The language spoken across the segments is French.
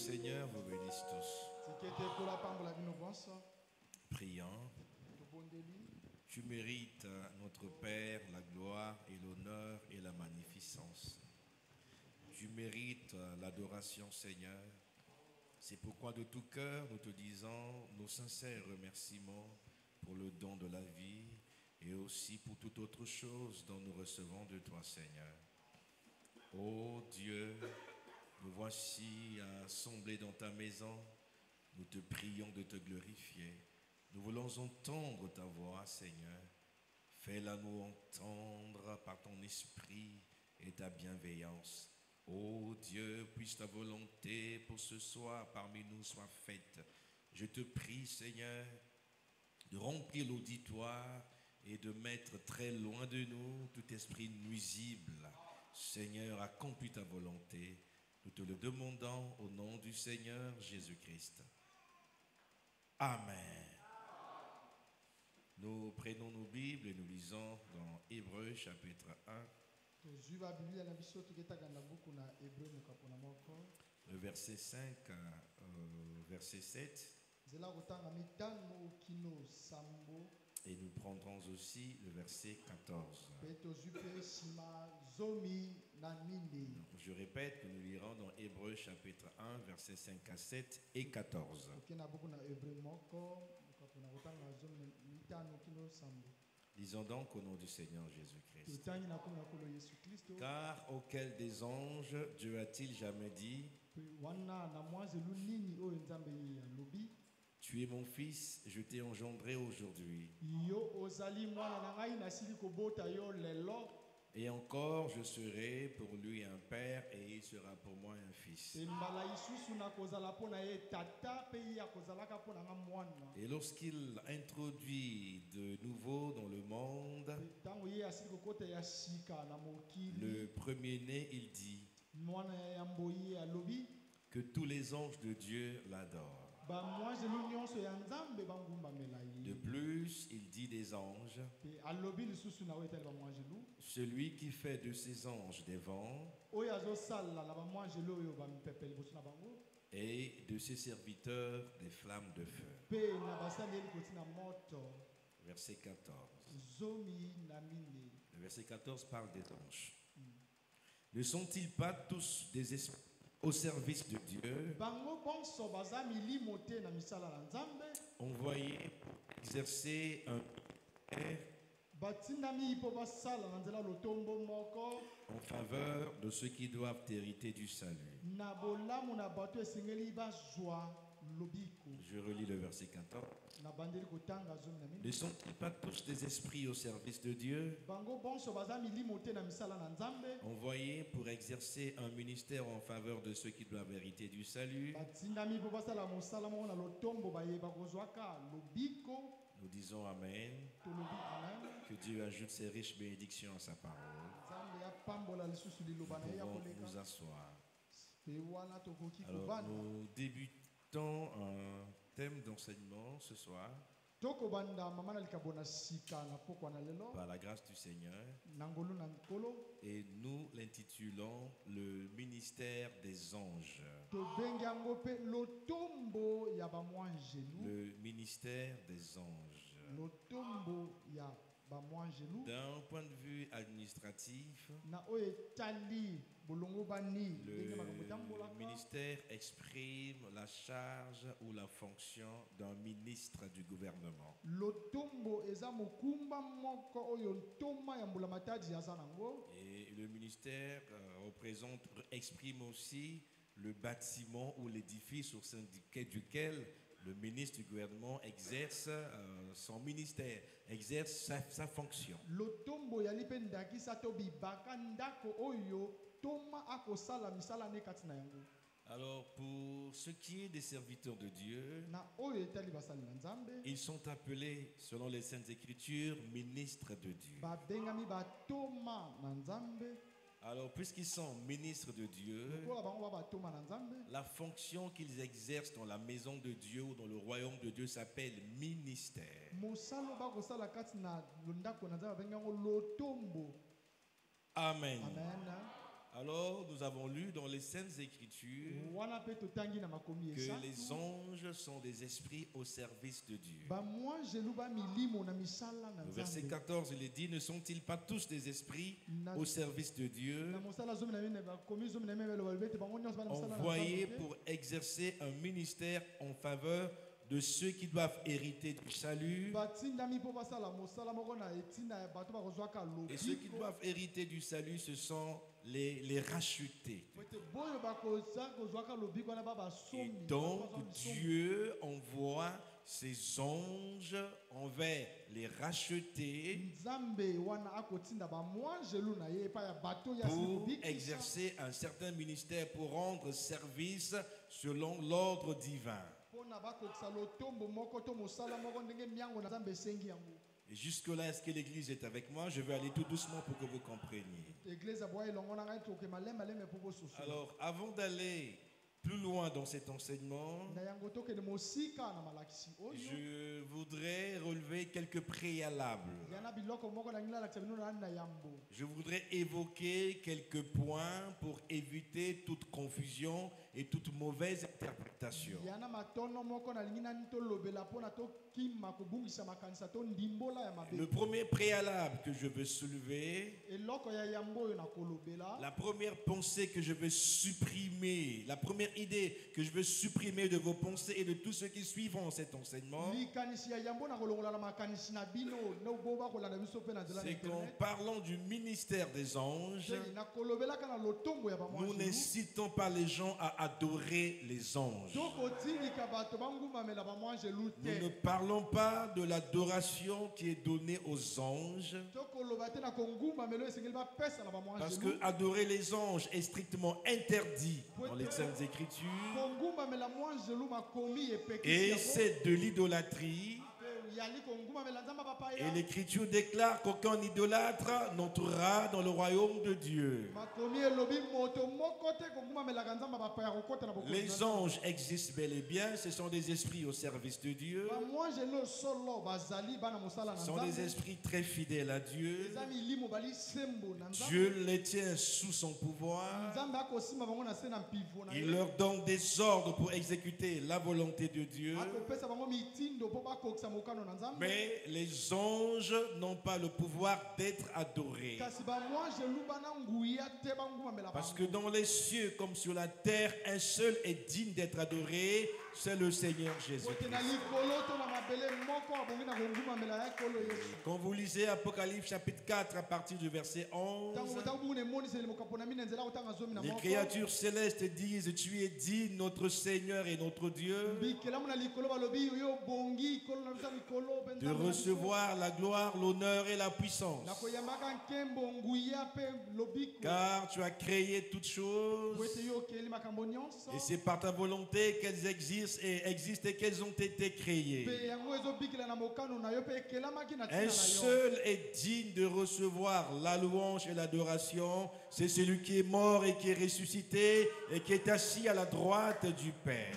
Seigneur vous bénisse tous. Prions. Tu mérites, notre Père, la gloire et l'honneur et la magnificence. Tu mérites l'adoration, Seigneur. C'est pourquoi de tout cœur nous te disons nos sincères remerciements pour le don de la vie et aussi pour toute autre chose dont nous recevons de toi, Seigneur. Ô Dieu, nous voici assemblés dans ta maison. Nous te prions de te glorifier. Nous voulons entendre ta voix, Seigneur. Fais-la nous entendre par ton esprit et ta bienveillance. Ô Dieu, puisse ta volonté pour ce soir parmi nous soit faite. Je te prie, Seigneur, de remplir l'auditoire et de mettre très loin de nous tout esprit nuisible. Seigneur, accomplis ta volonté. Nous te le demandons au nom du Seigneur Jésus-Christ. Amen. Nous prenons nos Bibles et nous lisons dans Hébreux chapitre 1. Le verset 5 verset 7. Et nous prendrons aussi le verset 14. Je répète que nous lirons dans Hébreux chapitre 1, versets 5 à 7 et 14. Lisons donc au nom du Seigneur Jésus-Christ. Car auquel des anges Dieu a-t-il jamais dit: tu es mon fils, je t'ai engendré aujourd'hui. Et encore, je serai pour lui un père et il sera pour moi un fils. Et lorsqu'il introduit de nouveau dans le monde le premier-né, il dit que tous les anges de Dieu l'adorent. De plus, il dit des anges: celui qui fait de ses anges des vents et de ses serviteurs des flammes de feu. Verset 14. Le verset 14 parle des anges. Ne sont-ils pas tous des esprits au service de Dieu, envoyés pour exercer un ministère en faveur de ceux qui doivent hériter du salut? Je relis le verset 14. Ne sont-ils pas tous des esprits au service de Dieu, envoyés pour exercer un ministère en faveur de ceux qui doivent hériter du salut? Nous disons Amen. Que Dieu ajoute ses riches bénédictions à sa parole. Nous pouvons nous asseoir. Alors, nous débutons un thème d'enseignement ce soir par la grâce du Seigneur, et nous l'intitulons le ministère des anges. Le ministère des anges. D'un point de vue administratif, le ministère exprime la charge ou la fonction d'un ministre du gouvernement. Et le ministère exprime aussi le bâtiment ou l'édifice au sein duquel le ministre du gouvernement exerce son ministère, exerce sa fonction. Alors, pour ce qui est des serviteurs de Dieu, ils sont appelés, selon les Saintes Écritures, ministres de Dieu. Alors, puisqu'ils sont ministres de Dieu, la fonction qu'ils exercent dans la maison de Dieu ou dans le royaume de Dieu s'appelle ministère. Amen. Amen. Alors, nous avons lu dans les Saintes Écritures que les anges sont des esprits au service de Dieu. Au verset 14, il est dit, ne sont-ils pas tous des esprits au service de Dieu, envoyés pour exercer un ministère en faveur de ceux qui doivent hériter du salut? Et ceux qui doivent hériter du salut, ce sont les rachetés. Et donc Dieu envoie ses anges envers les rachetés pour exercer un certain ministère, pour rendre service selon l'ordre divin. Et jusque-là, est-ce que l'Église est avec moi? Je vais aller tout doucement pour que vous compreniez. Alors, avant d'aller plus loin dans cet enseignement, je voudrais relever quelques préalables. Je voudrais évoquer quelques points pour éviter toute confusion et toute mauvaise interprétation. Le premier préalable que je veux soulever, la première pensée que je veux supprimer, la première idée que je veux supprimer de vos pensées et de tous ceux qui suivront cet enseignement, c'est qu'en parlant du ministère des anges, nous n'incitons pas les gens à adorer les anges. Nous ne parlons pas de l'adoration qui est donnée aux anges, parce que adorer les anges est strictement interdit dans les Saintes Écritures, et c'est de l'idolâtrie. Et l'Écriture déclare qu'aucun idolâtre n'entrera dans le royaume de Dieu. Les anges existent bel et bien, ce sont des esprits au service de Dieu. Ce sont des esprits très fidèles à Dieu. Dieu les tient sous son pouvoir. Il leur donne des ordres pour exécuter la volonté de Dieu. Mais les anges n'ont pas le pouvoir d'être adorés. Parce que dans les cieux comme sur la terre, un seul est digne d'être adoré, c'est le Seigneur Jésus-Christ. Quand vous lisez Apocalypse chapitre 4 à partir du verset 11, les créatures célestes disent, tu es digne, notre Seigneur et notre Dieu, de recevoir la gloire, l'honneur et la puissance. Car tu as créé toutes choses, et c'est par ta volonté qu'elles existent et qu'elles ont été créées. Un seul est digne de recevoir la louange et l'adoration, c'est celui qui est mort et qui est ressuscité et qui est assis à la droite du Père.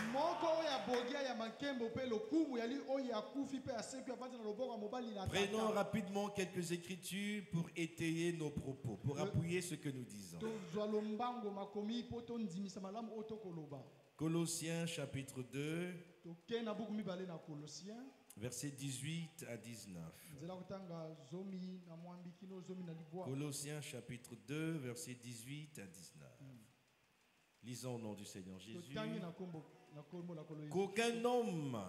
Prenons rapidement quelques écritures pour étayer nos propos, pour appuyer ce que nous disons. Colossiens chapitre 2, versets 18 à 19. Colossiens chapitre 2, versets 18 à 19. Lisons au nom du Seigneur Jésus. Qu'aucun homme,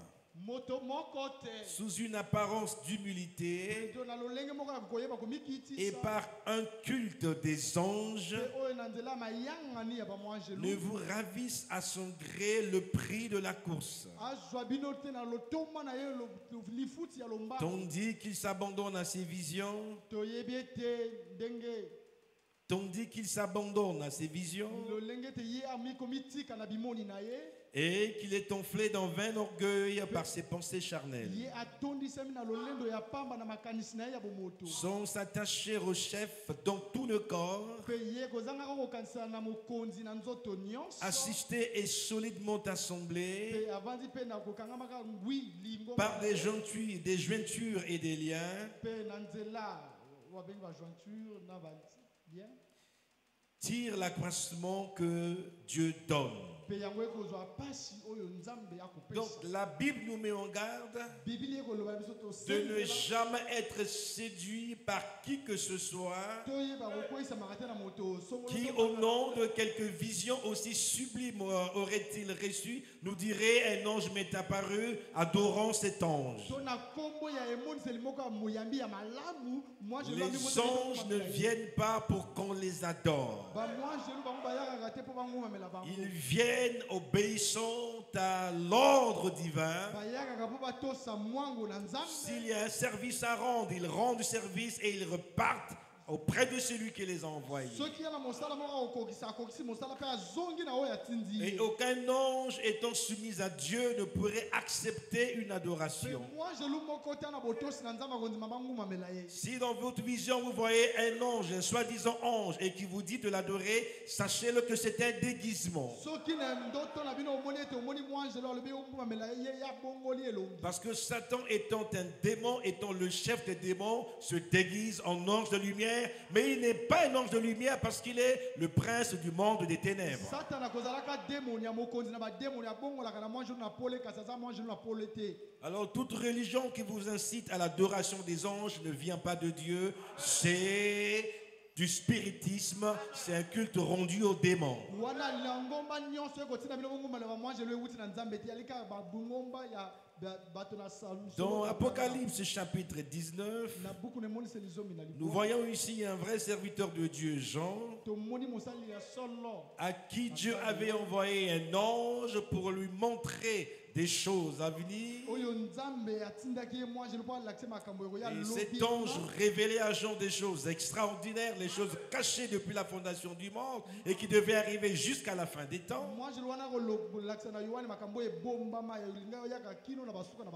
sous une apparence d'humilité et par un culte des anges, ne vous ravisse à son gré le prix de la course, tandis qu'il s'abandonne à ses visions, et qu'il est enflé d'un vain orgueil par ses pensées charnelles, sans s'attacher au chef dans tout le corps, assisté et solidement assemblé par des jointures et des liens, tire l'accroissement que Dieu donne. Donc la Bible nous met en garde de ne jamais être séduit par qui que ce soit qui, au nom de quelque vision aussi sublime aurait-il reçu, nous dirait: un ange m'est apparu, adorant cet ange. Les anges ne viennent pas pour qu'on les adore. Ils viennent obéissant à l'ordre divin. S'il y a un service à rendre, ils rendent service et ils repartent auprès de celui qui les a envoyés. Et aucun ange étant soumis à Dieu ne pourrait accepter une adoration. Si dans votre vision vous voyez un ange, un soi-disant ange, et qui vous dit de l'adorer, sachez-le que c'est un déguisement. Parce que Satan étant un démon, étant le chef des démons, se déguise en ange de lumière. Mais il n'est pas un ange de lumière parce qu'il est le prince du monde des ténèbres. Alors toute religion qui vous incite à l'adoration des anges ne vient pas de Dieu, c'est du spiritisme, c'est un culte rendu aux démons. Dans Apocalypse chapitre 19, nous voyons ici un vrai serviteur de Dieu, Jean, à qui Dieu avait envoyé un ange pour lui montrer des choses à venir. Et cet ange révélait à Jean des choses extraordinaires, les choses cachées depuis la fondation du monde et qui devaient arriver jusqu'à la fin des temps.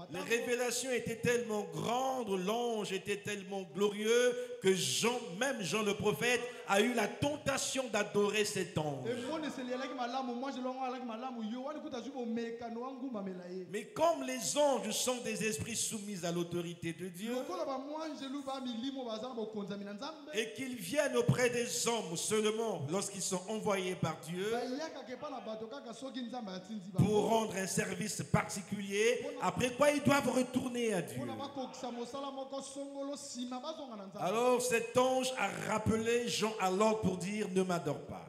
Les révélations étaient tellement grandes, l'ange était tellement glorieux que Jean, même Jean le prophète, a eu la tentation d'adorer cet ange. Mais comme les anges sont des esprits soumis à l'autorité de Dieu et qu'ils viennent auprès des hommes seulement lorsqu'ils sont envoyés par Dieu pour rendre un service particulier, après quoi ils doivent retourner à Dieu. Alors cet ange a rappelé Jean à l'ordre pour dire: ne m'adore pas.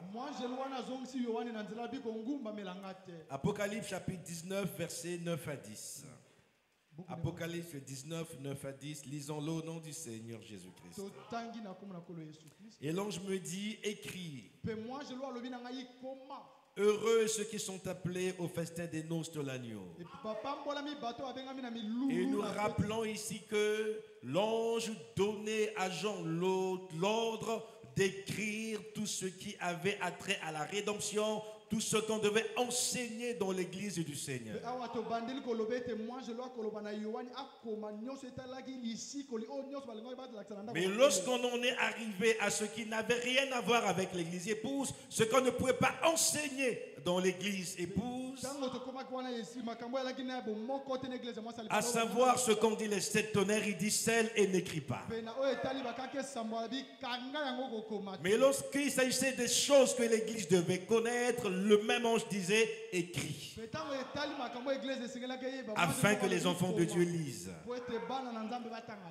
Apocalypse chapitre 19 versets 9 à 10. Apocalypse 19, 9 à 10. Lisons-le au nom du Seigneur Jésus-Christ. Et l'ange me dit: écris, heureux ceux qui sont appelés au festin des noces de l'agneau. Et nous rappelons ici que l'ange donnait à Jean l'ordre d'écrire tout ce qui avait attrait à la rédemption, tout ce qu'on devait enseigner dans l'église du Seigneur. Mais lorsqu'on en est arrivé à ce qui n'avait rien à voir avec l'église épouse, ce qu'on ne pouvait pas enseigner dans l'église épouse, à savoir ce qu'on dit les sept tonnerres, il dit: scelle et n'écris pas. Mais lorsqu'il s'agissait des choses que l'église devait connaître, le même ange disait: écris, afin que les enfants de Dieu lisent.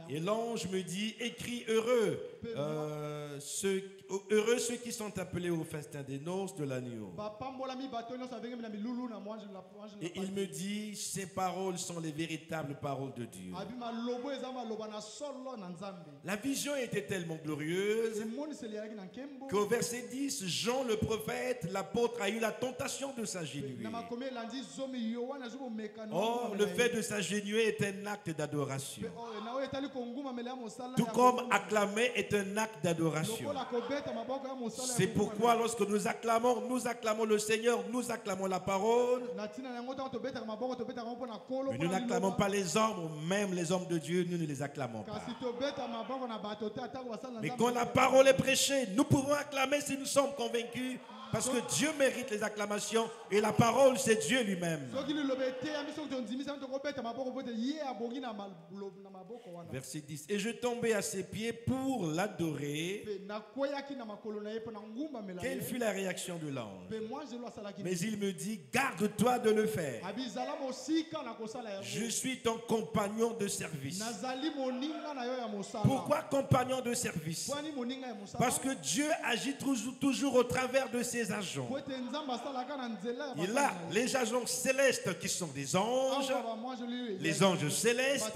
Et l'ange me dit: écris, heureux ceux qui sont appelés au festin des noces de l'agneau. Et il me dit: ces paroles sont les véritables paroles de Dieu. La vision était tellement glorieuse qu'au verset 10, Jean le prophète, l'apôtre, a eu la tentation de s'agenouiller. Or, le fait de s'agenouiller est un acte d'adoration. Tout comme acclamer est un acte d'adoration. C'est pourquoi lorsque nous acclamons le Seigneur, nous acclamons la parole. Mais nous n'acclamons pas les hommes, même les hommes de Dieu, nous ne les acclamons pas. Mais quand la parole est prêchée, nous pouvons acclamer si nous sommes convaincus Parce que Dieu mérite les acclamations et la parole, c'est Dieu lui-même. Verset 10. Et je tombais à ses pieds pour l'adorer. Quelle fut la réaction de l'ange? Mais il me dit, garde-toi de le faire. Je suis ton compagnon de service. Pourquoi compagnon de service? Parce que Dieu agit toujours au travers de ses agents. Il a les agents célestes qui sont des anges, les anges célestes,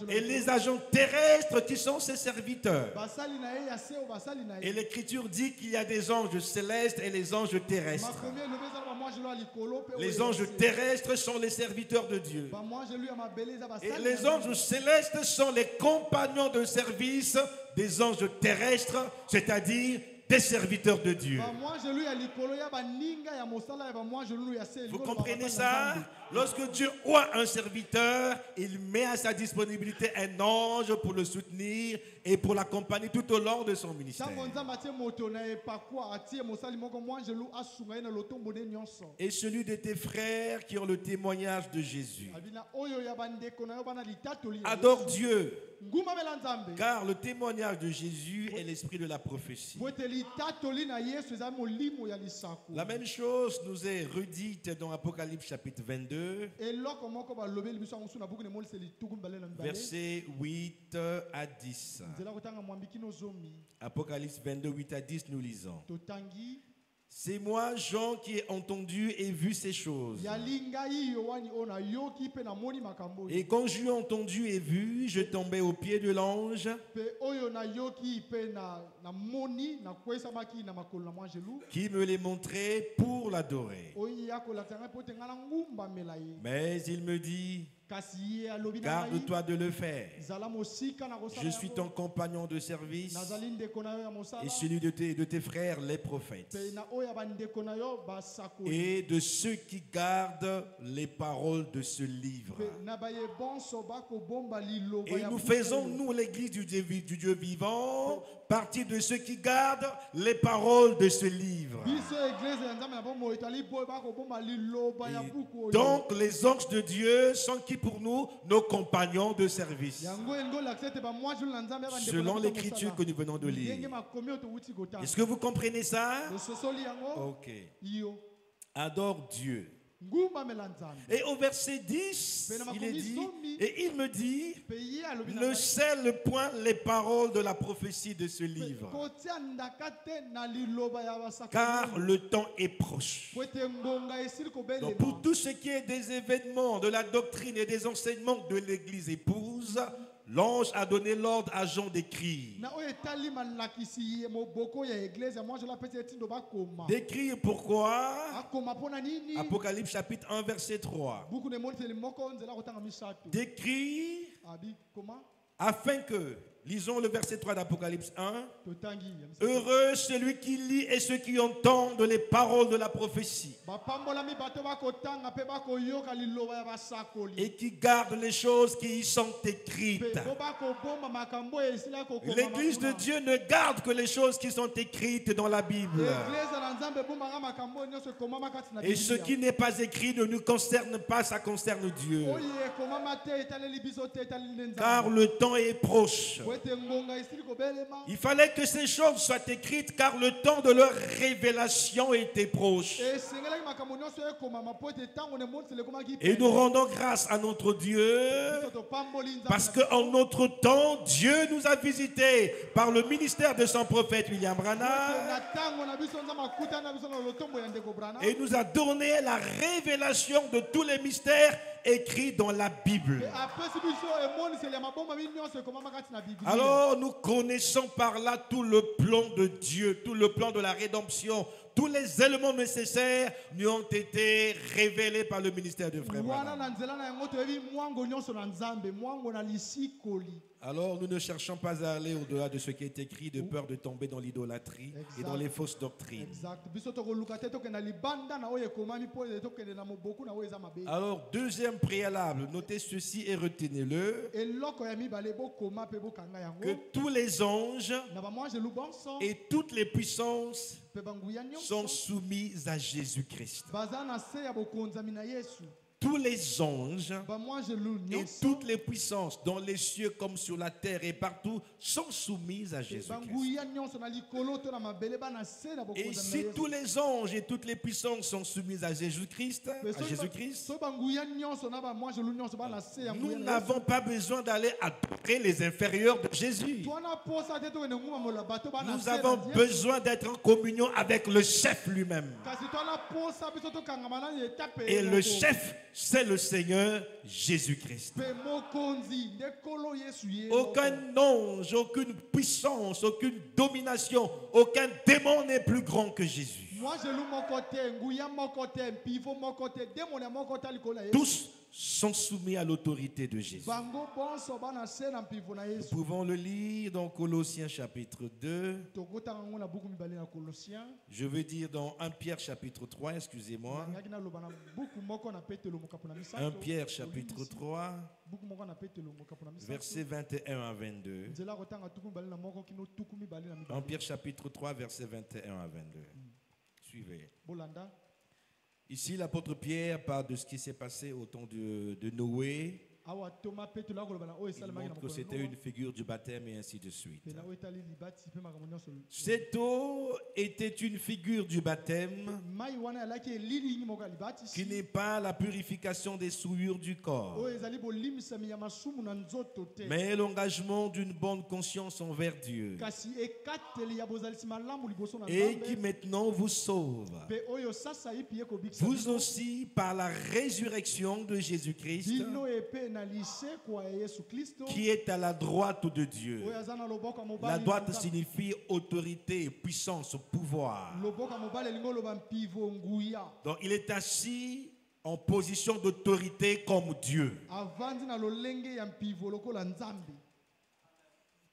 et les agents terrestres qui sont ses serviteurs. Et l'Écriture dit qu'il y a des anges célestes et les anges terrestres. Les anges terrestres sont les serviteurs de Dieu. Et les anges célestes sont les compagnons de service des anges terrestres, c'est-à-dire des serviteurs de Dieu. Vous comprenez ça? Lorsque Dieu voit un serviteur, il met à sa disponibilité un ange pour le soutenir et pour l'accompagner tout au long de son ministère. Et celui de tes frères qui ont le témoignage de Jésus. Adore Dieu, car le témoignage de Jésus est l'esprit de la prophétie. La même chose nous est redite dans Apocalypse chapitre 22, versets 8 à 10. Apocalypse 22, 8 à 10, nous lisons. C'est moi, Jean, qui ai entendu et vu ces choses. Et quand j'eus entendu et vu, je tombais aux pieds de l'ange qui me les montrait pour l'adorer. Mais il me dit, garde-toi de le faire. Je suis ton compagnon de service et celui de tes frères les prophètes et de ceux qui gardent les paroles de ce livre. Et nous faisons, nous, l'église du Dieu vivant, partie de ceux qui gardent les paroles de ce livre. Et donc les anges de Dieu sont qui pour nous? Nos compagnons de service. Selon l'écriture que nous venons de lire. Est-ce que vous comprenez ça? Ok. Adore Dieu. Et au verset 10, il est dit, et il me dit, ne scelle point les paroles de la prophétie de ce livre, car le temps est proche. Donc pour tout ce qui est des événements, de la doctrine et des enseignements de l'Église épouse, l'ange a donné l'ordre à Jean d'écrire. D'écrire pourquoi? Apocalypse chapitre 1 verset 3. D'écrire afin que, lisons le verset 3 d'Apocalypse 1. Heureux celui qui lit et ceux qui entendent les paroles de la prophétie et qui gardent les choses qui y sont écrites. L'Église de Dieu ne garde que les choses qui sont écrites dans la Bible. Et ce qui n'est pas écrit ne nous concerne pas, ça concerne Dieu. Car le temps est proche. Il fallait que ces choses soient écrites car le temps de leur révélation était proche. Et nous rendons grâce à notre Dieu parce qu'en notre temps, Dieu nous a visités par le ministère de son prophète William Branham et nous a donné la révélation de tous les mystères écrits dans la Bible. Alors nous connaissons par là tout le plan de Dieu, tout le plan de la rédemption. Tous les éléments nécessaires nous ont été révélés par le ministère de Frère Branham. Alors nous ne cherchons pas à aller au-delà de ce qui est écrit de peur de tomber dans l'idolâtrie et dans les fausses doctrines. Alors deuxième préalable, notez ceci et retenez-le, que tous les anges et toutes les puissances sont soumis à Jésus-Christ. Tous les anges et toutes les puissances dans les cieux comme sur la terre et partout sont soumises à Jésus-Christ. Et si tous les anges et toutes les puissances sont soumises à Jésus-Christ, nous n'avons pas besoin d'aller adorer les inférieurs de Jésus. Nous avons besoin d'être en communion avec le chef lui-même. Et le chef, c'est le Seigneur Jésus-Christ. Aucun ange, aucune puissance, aucune domination, aucun démon n'est plus grand que Jésus. Tous sont soumis à l'autorité de Jésus. Nous pouvons le lire dans Colossiens chapitre 2. Je veux dire dans 1 Pierre chapitre 3, excusez-moi. 1 Pierre chapitre 3, versets 21 à 22. 1 Pierre chapitre 3, versets 21 à 22. Suivez. Ici, l'apôtre Pierre parle de ce qui s'est passé au temps de Noé. Il montre que c'était une figure du baptême et ainsi de suite. Cette eau était une figure du baptême qui n'est pas la purification des souillures du corps, mais l'engagement d'une bonne conscience envers Dieu et qui maintenant vous sauve. Vous aussi, par la résurrection de Jésus-Christ, qui est à la droite de Dieu. La droite signifie autorité, puissance, pouvoir. Donc il est assis en position d'autorité comme Dieu.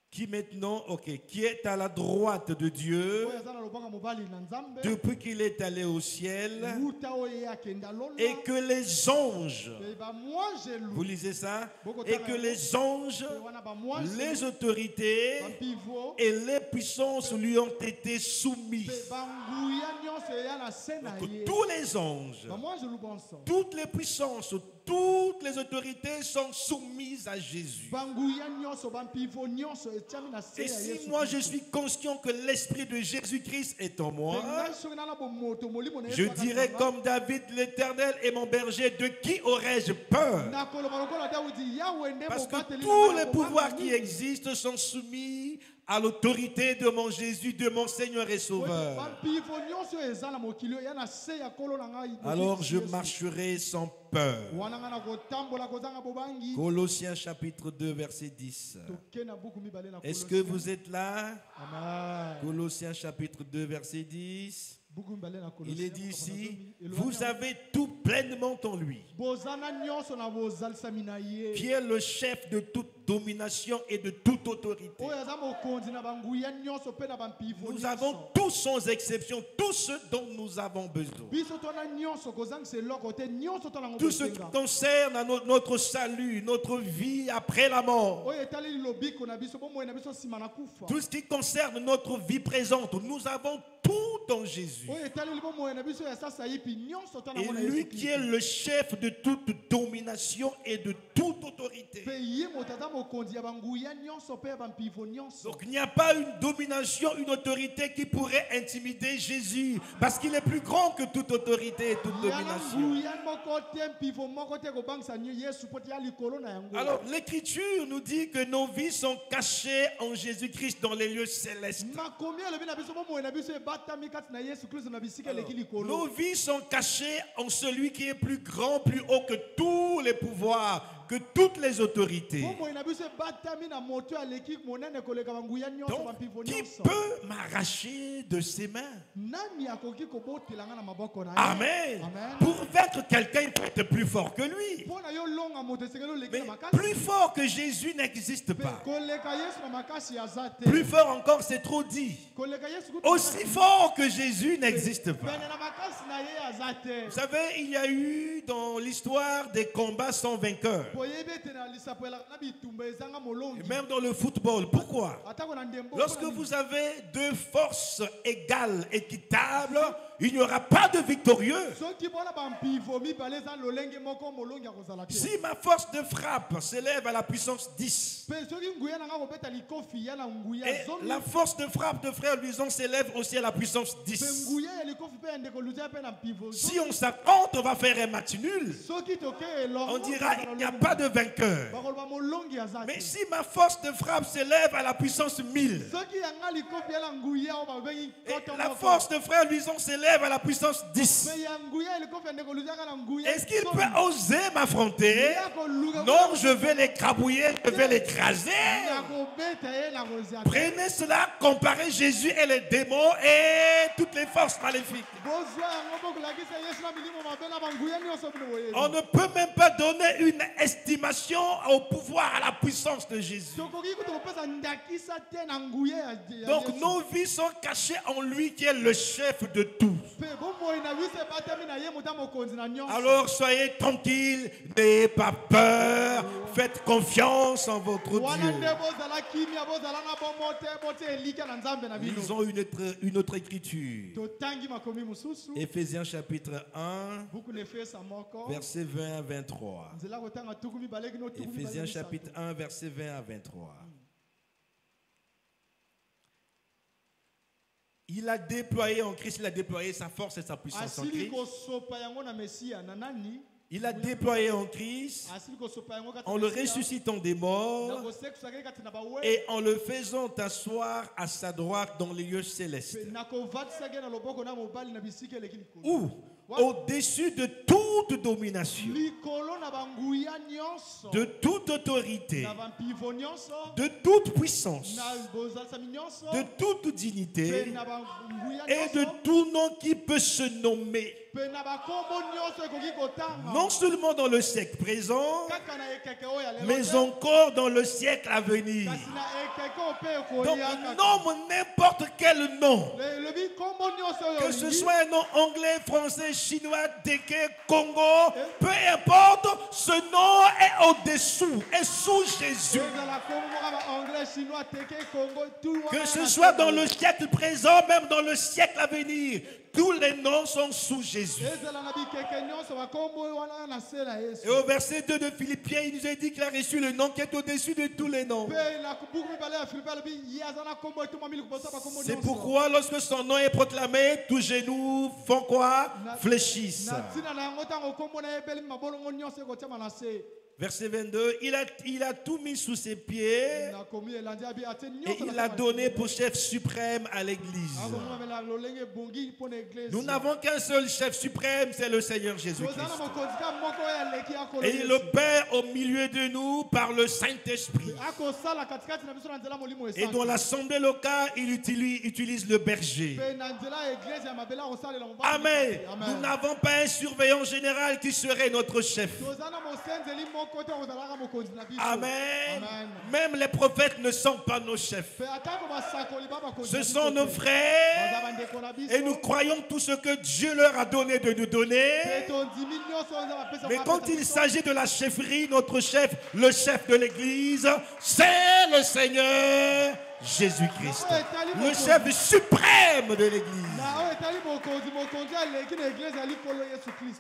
Qui maintenant, qui est à la droite de Dieu depuis qu'il est allé au ciel, et que les anges, vous lisez ça, et que les anges, les autorités et les puissances lui ont été soumises. Donc, tous les anges, toutes les puissances, toutes les autorités sont soumises à Jésus. Et si moi je suis conscient que l'esprit de Jésus-Christ est en moi, je dirais comme David, l'Éternel est mon berger, de qui aurais-je peur? Parce que tous les pouvoirs qui existent sont soumis à l'autorité de mon Jésus, de mon Seigneur et Sauveur. Alors je marcherai sans peur. Colossiens chapitre 2 verset 10. Est-ce que vous êtes là? Colossiens chapitre 2 verset 10. Il est dit ici, vous avez tout pleinement en lui, qui est le chef de toute domination et de toute autorité. Nous avons tous sans exception tout ce dont nous avons besoin. Tout ce qui concerne notre salut, notre vie après la mort. Tout ce qui concerne notre vie présente, nous avons tout en Jésus. Et lui qui est le chef de toute domination et de toute autorité. Donc il n'y a pas une domination, une autorité qui pourrait intimider Jésus, parce qu'il est plus grand que toute autorité et toute domination. Alors l'Écriture nous dit que nos vies sont cachées en Jésus-Christ dans les lieux célestes. Alors, nos vies sont cachées en celui qui est plus grand, plus haut que tous les pouvoirs, que toutes les autorités. Donc, qui peut m'arracher de ses mains? Amen. Pour vaincre quelqu'un, il faut être plus fort que lui. Mais plus fort que Jésus n'existe pas. Plus fort encore, c'est trop dit. Aussi fort que Jésus n'existe pas. Vous savez, il y a eu dans l'histoire des combats sans vainqueur. Et même dans le football. Pourquoi? Lorsque vous avez deux forces égales, équitables, il n'y aura pas de victorieux. Si ma force de frappe s'élève à la puissance 10, et la force de frappe de frère Luison s'élève aussi à la puissance 10. Si on s'affronte, on va faire un match nul. On dira il n'y a pas de vainqueur. Mais si ma force de frappe s'élève à la puissance 1000, et la force de frère Luison s'élève à la puissance 10, est-ce qu'il peut oser m'affronter? Non, je vais l'écrabouiller, je vais l'écraser. Prenez cela, comparez Jésus et les démons et toutes les forces maléfiques. On ne peut même pas donner une estimation au pouvoir, à la puissance de Jésus. Donc nos vies sont cachées en lui qui est le chef de tout. Alors soyez tranquilles, n'ayez pas peur, faites confiance en votre Dieu. Lisons une autre écriture. Éphésiens chapitre 1, verset 20 à 23. Éphésiens chapitre 1, verset 20 à 23. Il a déployé en Christ, il a déployé sa force et sa puissance en Christ. Il a déployé en Christ en le ressuscitant des morts et en le faisant asseoir à sa droite dans les lieux célestes. Où, au-dessus de toute domination, de toute autorité, de toute puissance, de toute dignité et de tout nom qui peut se nommer, non seulement dans le siècle présent, mais encore dans le siècle à venir. Donc nomme n'importe quel nom, que ce soit un nom anglais, français, chinois, Téké, Congo, peu importe, ce nom est au-dessous, est sous Jésus. Que ce soit dans le siècle présent, même dans le siècle à venir, tous les noms sont sous Jésus. Et au verset 2 de Philippiens, il nous a dit qu'il a reçu le nom qui est au-dessus de tous les noms. C'est pourquoi lorsque son nom est proclamé, tous genoux font quoi? Fléchissent. Verset 22, il a tout mis sous ses pieds et il l'a donné pour chef suprême à l'Église. Nous n'avons qu'un seul chef suprême, c'est le Seigneur Jésus-Christ. Et il opère au milieu de nous par le Saint-Esprit. Et dans l'assemblée locale, il utilise le berger. Amen. Nous n'avons pas un surveillant général qui serait notre chef. Amen. Même les prophètes ne sont pas nos chefs. Ce sont nos frères. Et nous croyons tout ce que Dieu leur a donné de nous donner. Mais quand il s'agit de la chefferie, notre chef, le chef de l'Église, c'est le Seigneur Jésus-Christ, le chef suprême de l'Église.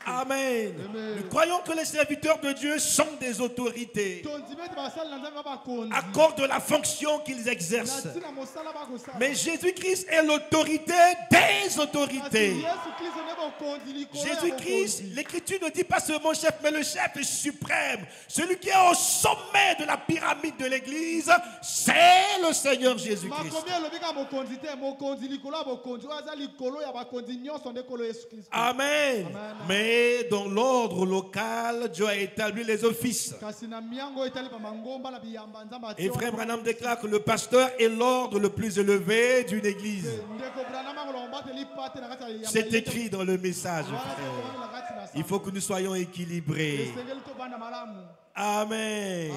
Amen. Nous croyons que les serviteurs de Dieu sont des autorités, accordent la fonction qu'ils exercent. Mais Jésus-Christ est l'autorité des autorités. Jésus-Christ, l'Écriture ne dit pas seulement chef, mais le chef suprême, celui qui est au sommet de la pyramide de l'Église, c'est le Seigneur Jésus-Christ. Amen. Mais dans l'ordre local, Dieu a établi les offices. Et Frère Branham déclare que le pasteur est l'ordre le plus élevé d'une église. C'est écrit dans le message, frère. Il faut que nous soyons équilibrés. Amen.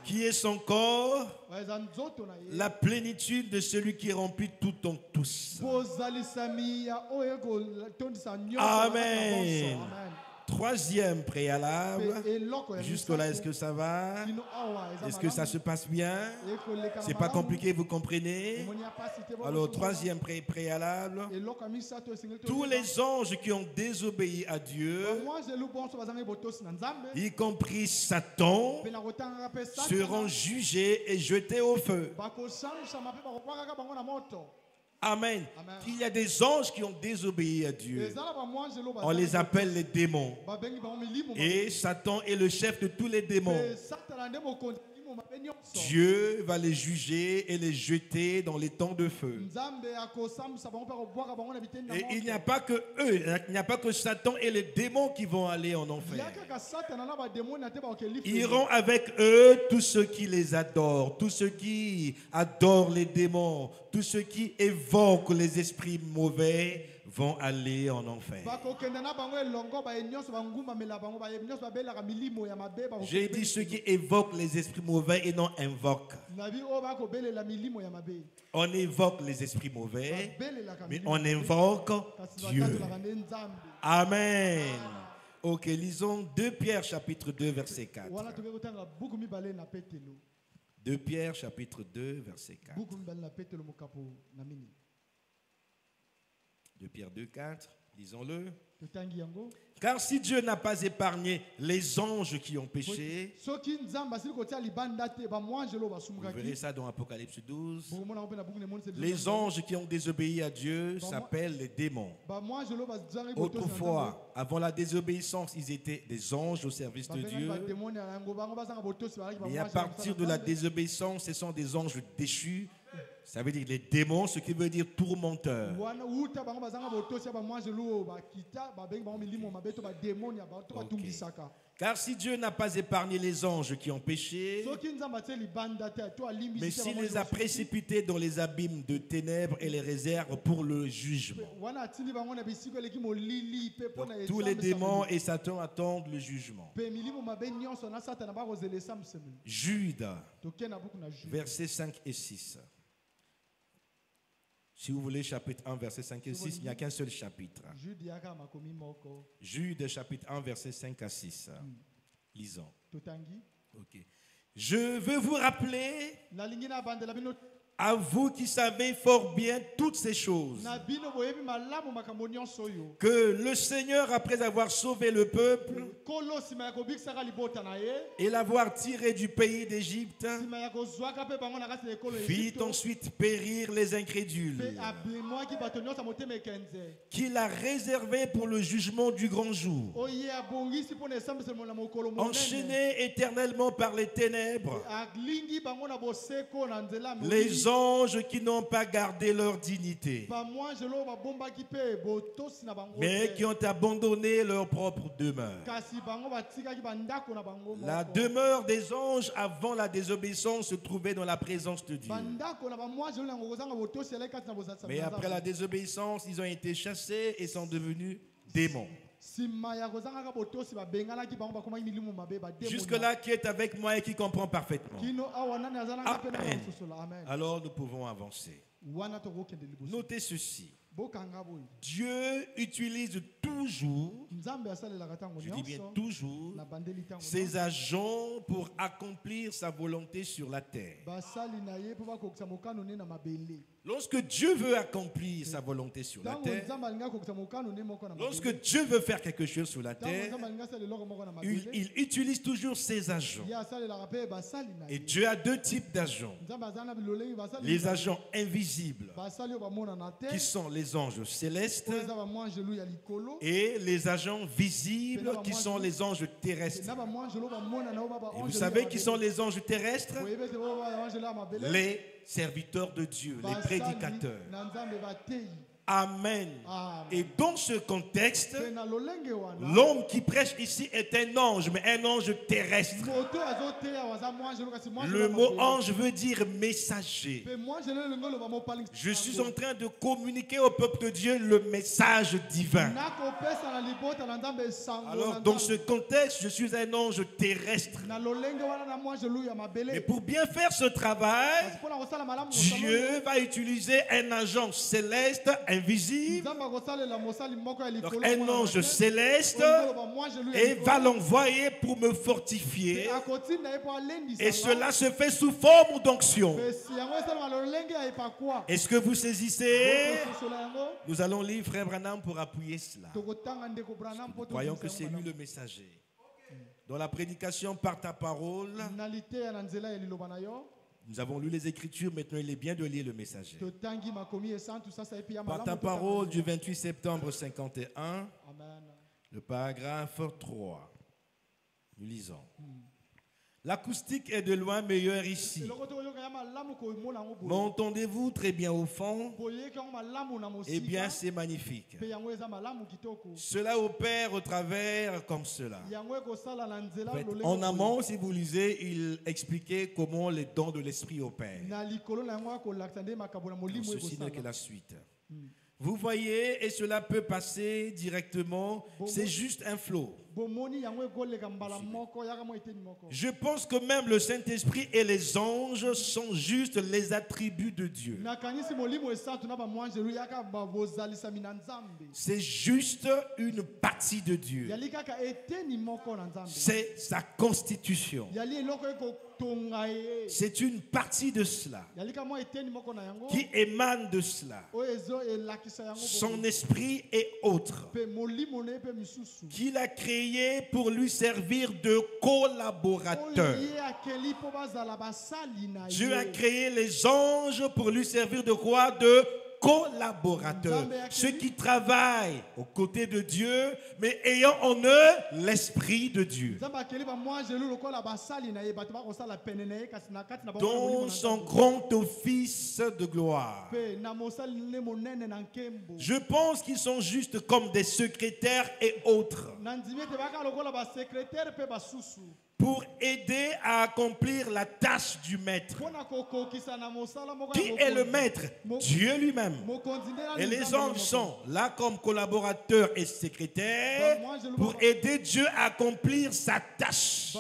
Qui est son corps? La plénitude de celui qui remplit tout en tous. Amen. troisième préalable. Jusque-là, est-ce que ça va? Est-ce que ça se passe bien? C'est pas compliqué, vous comprenez? Alors, troisième préalable. Tous les anges qui ont désobéi à Dieu, y compris Satan, seront jugés et jetés au feu. Amen. Il y a des anges qui ont désobéi à Dieu. On les appelle les démons. Et Satan est le chef de tous les démons. Dieu va les juger et les jeter dans les temps de feu. Et il n'y a pas que eux, il n'y a pas que Satan et les démons qui vont aller en enfer. Iront avec eux tous ceux qui les adorent, tous ceux qui adorent les démons, tous ceux qui évoquent les esprits mauvais vont aller en enfer. J'ai dit ceux qui évoquent les esprits mauvais et non invoquent. On évoque les esprits mauvais, mais on invoque Dieu. Amen. Ok, lisons 2 Pierre chapitre 2 verset 4. 2 Pierre chapitre 2 verset 4. 2 Pierre 2, 4, lisons-le. Car si Dieu n'a pas épargné les anges qui ont péché, vous verrez ça dans Apocalypse 12, les anges qui ont désobéi à Dieu s'appellent les démons. Autrefois, avant la désobéissance, ils étaient des anges au service de Dieu. Et à partir de la désobéissance, ce sont des anges déchus. Ça veut dire les démons, ce qui veut dire tourmenteurs. Okay. Car si Dieu n'a pas épargné les anges qui ont péché, mais s'il les a précipités dans les abîmes de ténèbres et les réserve pour le jugement. Donc, tous les démons et Satan attendent le jugement. Jude, versets 5 et 6. Si vous voulez, chapitre 1, verset 5 et 6, il n'y a qu'un seul chapitre. Jude, chapitre 1, verset 5 à 6. Lisons. Okay. Je veux vous rappeler, à vous qui savez fort bien toutes ces choses, que le Seigneur, après avoir sauvé le peuple et l'avoir tiré du pays d'Égypte, fit ensuite périr les incrédules, qu'il a réservé pour le jugement du grand jour, enchaînés éternellement par les ténèbres, les anges qui n'ont pas gardé leur dignité, mais qui ont abandonné leur propre demeure. La demeure des anges avant la désobéissance se trouvait dans la présence de Dieu. Mais après la désobéissance, ils ont été chassés et sont devenus démons. Jusque-là, qui est avec moi et qui comprend parfaitement. Amen. Alors nous pouvons avancer. Notez ceci. Dieu utilise toujours, je dis bien toujours, ses agents pour accomplir sa volonté sur la terre. Lorsque Dieu veut accomplir sa volonté sur la terre, lorsque Dieu veut faire quelque chose sur la terre, il utilise toujours ses agents. Et Dieu a 2 types d'agents. Les agents invisibles, qui sont les anges célestes, et les agents visibles, qui sont les anges terrestres. Et vous savez qui sont les anges terrestres? Les serviteurs de Dieu, les prédicateurs. Amen. Et dans ce contexte, l'homme qui prêche ici est un ange, mais un ange terrestre. Le mot ange veut dire messager. Je suis en train de communiquer au peuple de Dieu le message divin. Alors, dans ce contexte, je suis un ange terrestre. Mais pour bien faire ce travail, Dieu va utiliser un agent céleste, invisible, invisible, donc un ange céleste, et va l'envoyer pour me fortifier. Et cela se fait sous forme d'onction. Est-ce que vous saisissez? Nous allons lire Frère Branham pour appuyer cela. Voyons que c'est lui le messager. Dans la prédication par ta parole, nous avons lu les Écritures, maintenant il est bien de lire le messager. Par ta parole du 28 septembre 51, le paragraphe 3. Nous lisons. L'acoustique est de loin meilleure ici. M'entendez-vous très bien au fond? Eh bien, c'est magnifique. Cela opère au travers comme cela. En fait, en amont, si vous lisez, il expliquait comment les dons de l'esprit opèrent. Ceci n'est que la suite. Vous voyez, et cela peut passer directement, c'est juste un flot. Je pense que même le Saint-Esprit et les anges sont juste les attributs de Dieu. C'est juste une partie de Dieu. C'est sa constitution. C'est une partie de cela qui émane de cela. Son esprit et autres, qu'il a créé pour lui servir de collaborateur. Dieu a créé les anges pour lui servir de quoi? De collaborateurs. Ceux qui travaillent aux côtés de Dieu, mais ayant en eux l'esprit de Dieu. Dans son grand office de gloire. Je pense qu'ils sont juste comme des secrétaires et autres. Pour aider à accomplir la tâche du maître. Qui est le maître? Dieu lui-même. Et les anges sont là comme collaborateurs et secrétaires pour aider Dieu à accomplir sa tâche.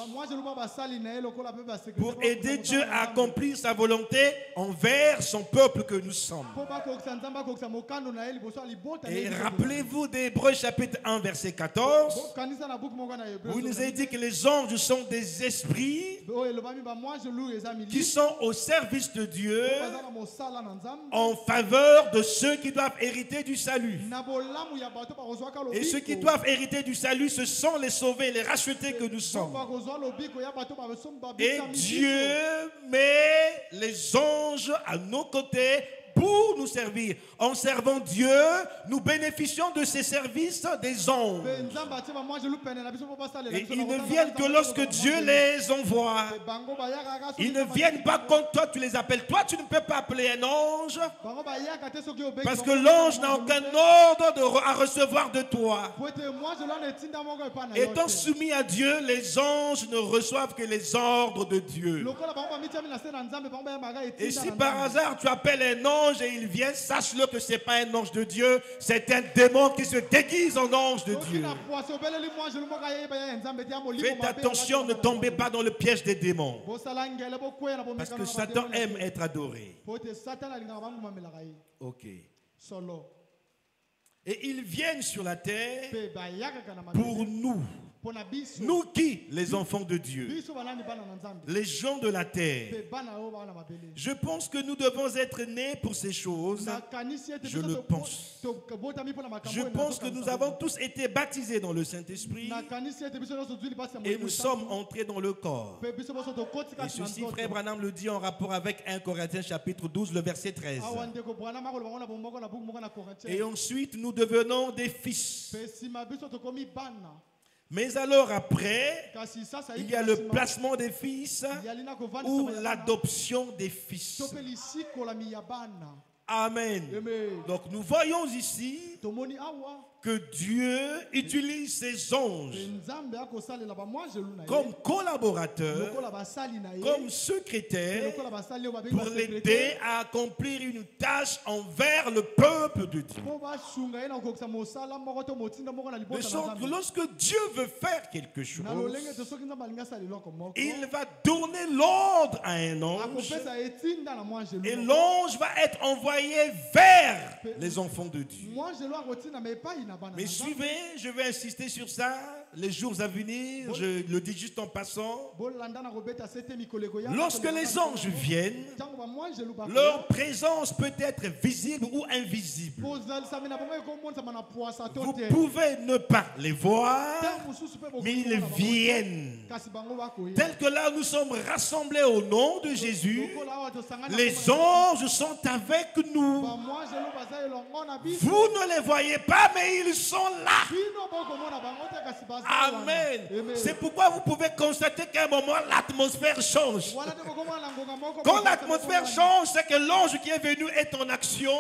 Pour aider Dieu à accomplir sa volonté envers son peuple que nous sommes. Et rappelez-vous d'Hébreux chapitre 1 verset 14. Où il nous a dit que les anges sont des esprits qui sont au service de Dieu en faveur de ceux qui doivent hériter du salut. Et ceux qui doivent hériter du salut, ce sont les sauvés, les rachetés que nous sommes. Et Dieu met les anges à nos côtés pour nous servir. En servant Dieu, nous bénéficions de ces services des anges. Et ils ne viennent que lorsque Dieu les envoie. Ils ne viennent pas quand toi tu les appelles. Toi tu ne peux pas appeler un ange parce que l'ange n'a aucun ordre à recevoir de toi. Étant soumis à Dieu, les anges ne reçoivent que les ordres de Dieu. Et si par hasard tu appelles un ange et il vient, sache-le que ce n'est pas un ange de Dieu, c'est un démon qui se déguise en ange de Dieu. Faites attention, ne tombez pas dans le piège des démons. Parce que Satan aime être adoré. Ok. Et ils viennent sur la terre pour nous. Nous qui? Les enfants de Dieu. Les gens de la terre. Je pense que nous devons être nés pour ces choses. Je le pense. Je pense que nous avons tous été baptisés dans le Saint-Esprit. Et nous sommes entrés dans le corps. Et ceci, Frère Branham le dit en rapport avec 1 Corinthiens chapitre 12, le verset 13. Et ensuite, nous devenons des fils. Mais alors après, il y a le placement des fils ou l'adoption des fils. Amen. Donc nous voyons ici que Dieu utilise ses anges comme collaborateurs, comme secrétaires, pour l'aider à accomplir une tâche envers le peuple de Dieu. De sorte que lorsque Dieu veut faire quelque chose, il va donner l'ordre à un ange et l'ange va être envoyé vers les enfants de Dieu. Mais suivez, je vais insister sur ça, les jours à venir, je le dis juste en passant. Lorsque les anges viennent, leur présence peut être visible ou invisible. Vous pouvez ne pas les voir, mais ils viennent. Tel que là nous sommes rassemblés au nom de Jésus, les anges sont avec nous. Vous ne les voyez pas, mais ils sont là. Amen. C'est pourquoi vous pouvez constater qu'à un moment l'atmosphère change. Quand l'atmosphère change, c'est que l'ange qui est venu est en action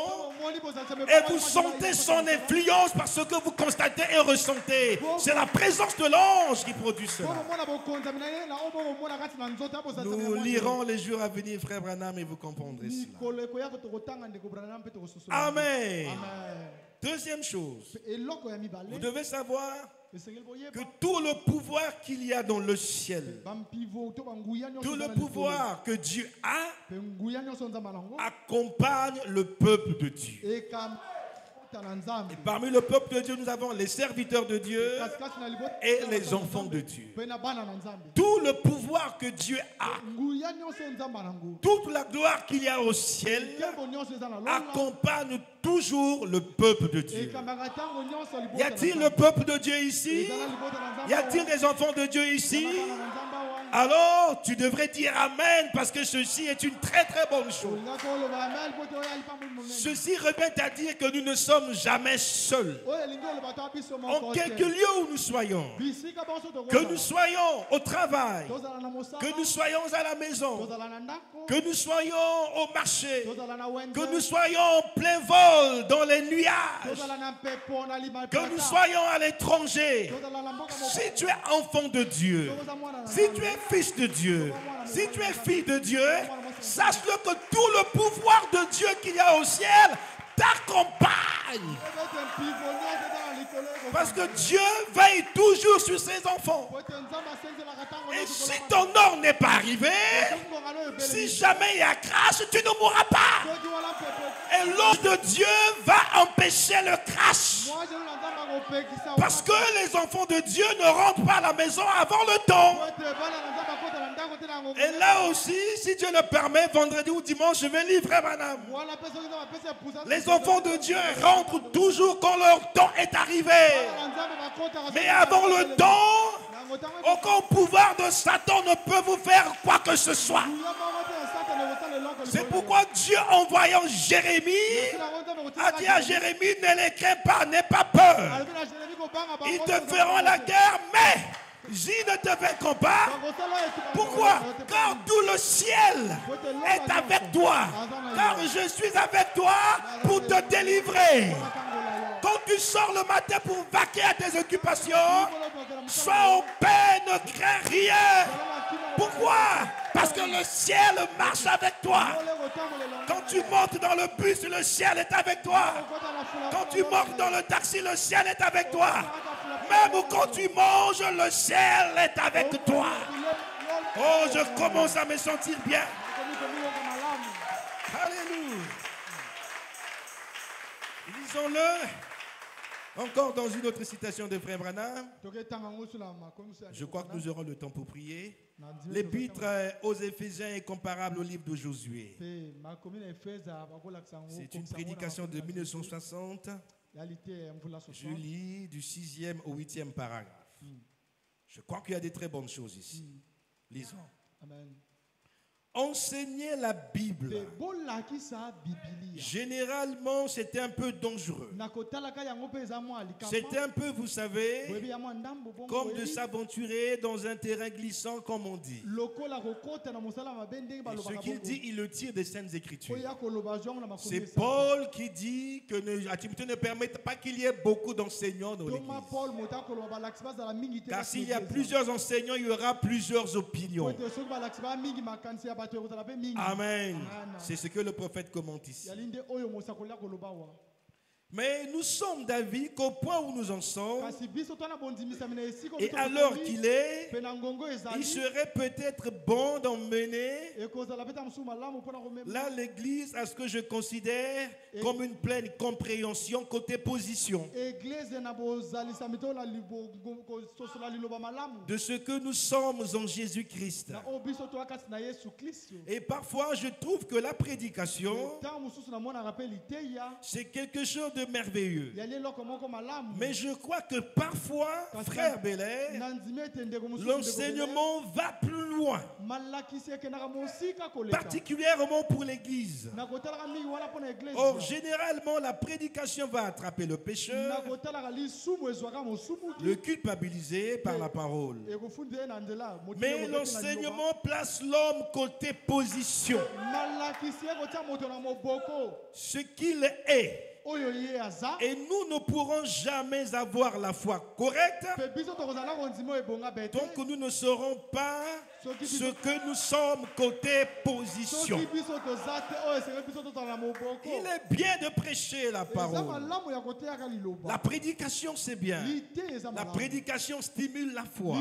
et vous sentez son influence parce que vous constatez et ressentez. C'est la présence de l'ange qui produit cela. Nous lirons les jours à venir, frère Branham, et vous comprendrez cela. Amen. Deuxième chose, vous devez savoir que tout le pouvoir qu'il y a dans le ciel, tout le pouvoir que Dieu a, accompagne le peuple de Dieu. Et parmi le peuple de Dieu, nous avons les serviteurs de Dieu et les enfants de Dieu. Tout le pouvoir que Dieu a, toute la gloire qu'il y a au ciel, accompagne toujours le peuple de Dieu. Y a-t-il le peuple de Dieu ici? Y a-t-il des enfants de Dieu ici? Alors, tu devrais dire Amen parce que ceci est une très très bonne chose. Ceci revient à dire que nous ne sommes jamais seuls. En quelque lieu où nous soyons, que nous soyons au travail, que nous soyons à la maison, que nous soyons au marché, que nous soyons en plein vol dans les nuages, que nous soyons à l'étranger, si tu es enfant de Dieu, si tu es fils de Dieu, si tu es fille de Dieu, sache-le que tout le pouvoir de Dieu qu'il y a au ciel t'accompagne. Parce que Dieu veille toujours sur ses enfants. Et si ton heure n'est pas arrivée, si jamais il y a crash, tu ne mourras pas. Et l'ange de Dieu va empêcher le crash. Parce que les enfants de Dieu ne rentrent pas à la maison avant le temps. Et là aussi, si Dieu le permet, vendredi ou dimanche, je vais livrer madame. Les enfants de Dieu rentrent toujours quand leur temps est arrivé. Mais avant le temps, aucun pouvoir de Satan ne peut vous faire quoi que ce soit. C'est pourquoi Dieu, envoyant Jérémie, a dit à Jérémie, ne les crains pas, n'aie pas peur. Ils te feront la guerre, mais ils ne te vaincront pas. Pourquoi? Car tout le ciel est avec toi. Car je suis avec toi pour te délivrer. Quand tu sors le matin pour vaquer à tes occupations, sois en paix, ne crains rien. Pourquoi? Parce que le ciel marche avec toi. Quand tu montes dans le bus, le ciel est avec toi. Quand tu montes dans le taxi, le ciel est avec toi. Même quand tu manges, le ciel est avec toi. Oh, je commence à me sentir bien. Alléluia. Lisons-le. Encore dans une autre citation de Frère Branham. Je crois que nous aurons le temps pour prier. L'épître aux Éphésiens est comparable au livre de Josué. C'est une prédication de 1960. Je lis du 6e au 8e paragraphe. Je crois qu'il y a des très bonnes choses ici. Lisons. enseigner la Bible, généralement, c'était un peu dangereux. C'était un peu, vous savez, comme de s'aventurer dans un terrain glissant, comme on dit. Et ce qu'il dit, il le tire des Saintes Écritures. C'est Paul qui dit que la Timothée ne permette pas qu'il y ait beaucoup d'enseignants dans l'Église. Car s'il y a plusieurs enseignants, il y aura plusieurs opinions. Amen. C'est ce que le prophète commente ici. Mais nous sommes d'avis qu'au point où nous en sommes, et à l'heure qu'il est, il serait peut-être bon d'emmener là l'Église à ce que je considère comme une pleine compréhension côté position de ce que nous sommes en Jésus-Christ. Et parfois je trouve que la prédication, c'est quelque chose de merveilleux. Mais je crois que parfois, frère Belair, l'enseignement va plus loin, particulièrement pour l'Église. Or, généralement, la prédication va attraper le pécheur, le culpabiliser par la parole. Mais l'enseignement place l'homme côté position, ce qu'il est. Et nous ne pourrons jamais avoir la foi correcte tant que nous ne saurons pas ce que nous sommes côté position. Il est bien de prêcher la parole. La prédication, c'est bien. La prédication stimule la foi.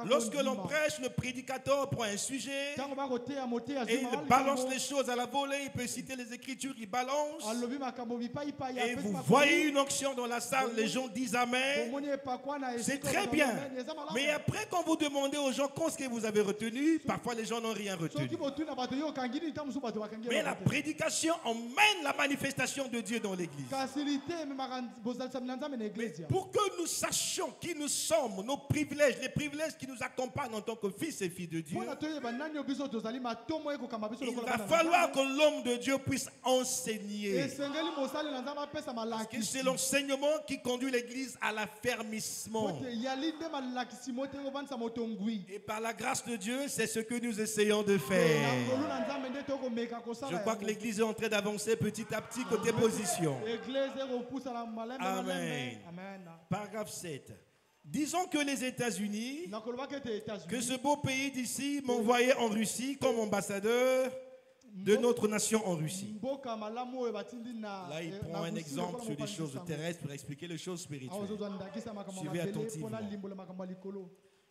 Lorsque l'on prêche, le prédicateur prend un sujet et il balance les choses à la volée. Il peut citer les Écritures, il balance. Et vous voyez une onction dans la salle, les gens disent Amen. C'est très bien. Mais après, quand vous demandez aux gens qu'est-ce que vous avez retenu, parfois les gens n'ont rien retenu. Mais la prédication emmène la manifestation de Dieu dans l'Église. Mais pour que nous sachions qui nous sommes, nos privilèges, les privilèges qui nous accompagnent en tant que fils et filles de Dieu, il va falloir que l'homme de Dieu puisse enseigner. Parce que c'est l'enseignement qui conduit l'Église à l'affermissement. Et par la grâce de Dieu, c'est ce que nous essayons de faire. Je crois que l'Église est en train d'avancer petit à petit côté position. Amen. Paragraphe 7. Disons que les États-Unis, que ce beau pays d'ici m'envoyait en Russie comme ambassadeur de notre nation en Russie. Là, il prend un exemple sur des choses terrestres pour expliquer les choses spirituelles. Suivez attentivement.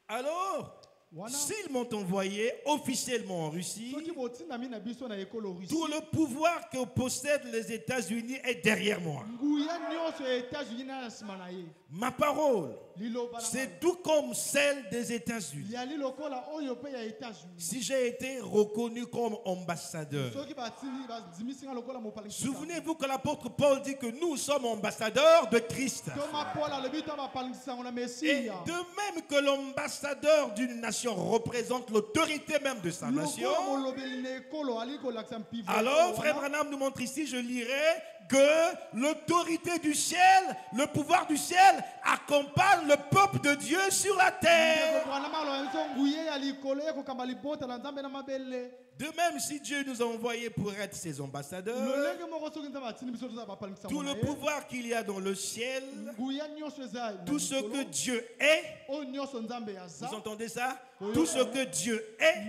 Alors, s'ils m'ont envoyé officiellement en Russie, tout le pouvoir que possèdent les États-Unis est derrière moi. Ma parole, c'est tout comme celle des États-Unis. Si j'ai été reconnu comme ambassadeur, souvenez-vous que l'apôtre Paul dit que nous sommes ambassadeurs de Christ. Et de même que l'ambassadeur d'une nation représente l'autorité même de sa nation, alors frère Branham nous montre ici, je lirai, que l'autorité du ciel, le pouvoir du ciel accompagne le peuple de Dieu sur la terre. De même, si Dieu nous a envoyés pour être ses ambassadeurs, tout le pouvoir qu'il y a dans le ciel, tout ce que Dieu est, vous entendez ça? Tout ce que Dieu est,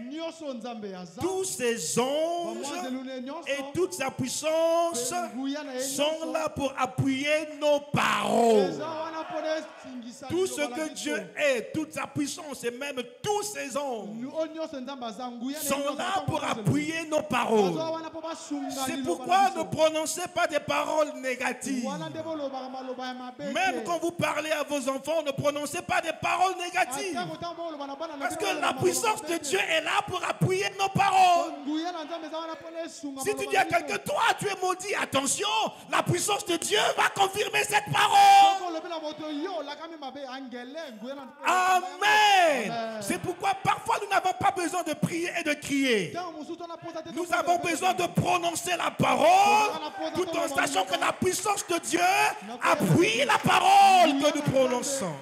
tous ses anges et toute sa puissance sont là pour appuyer nos paroles. Tout ce que Dieu est, toute sa puissance et même tous ses anges sont là pour appuyer nos paroles. C'est pourquoi ne prononcez pas des paroles négatives. Même quand vous parlez à vos enfants, ne prononcez pas des paroles négatives. Parce que la puissance de Dieu est là pour appuyer nos paroles. Si tu dis à quelqu'un, toi tu es maudit, attention, la puissance de Dieu va confirmer cette parole. Amen. C'est pourquoi parfois nous n'avons pas besoin de prier et de crier. Nous avons besoin de prononcer la parole tout en sachant que la puissance de Dieu appuie la parole que nous prononçons.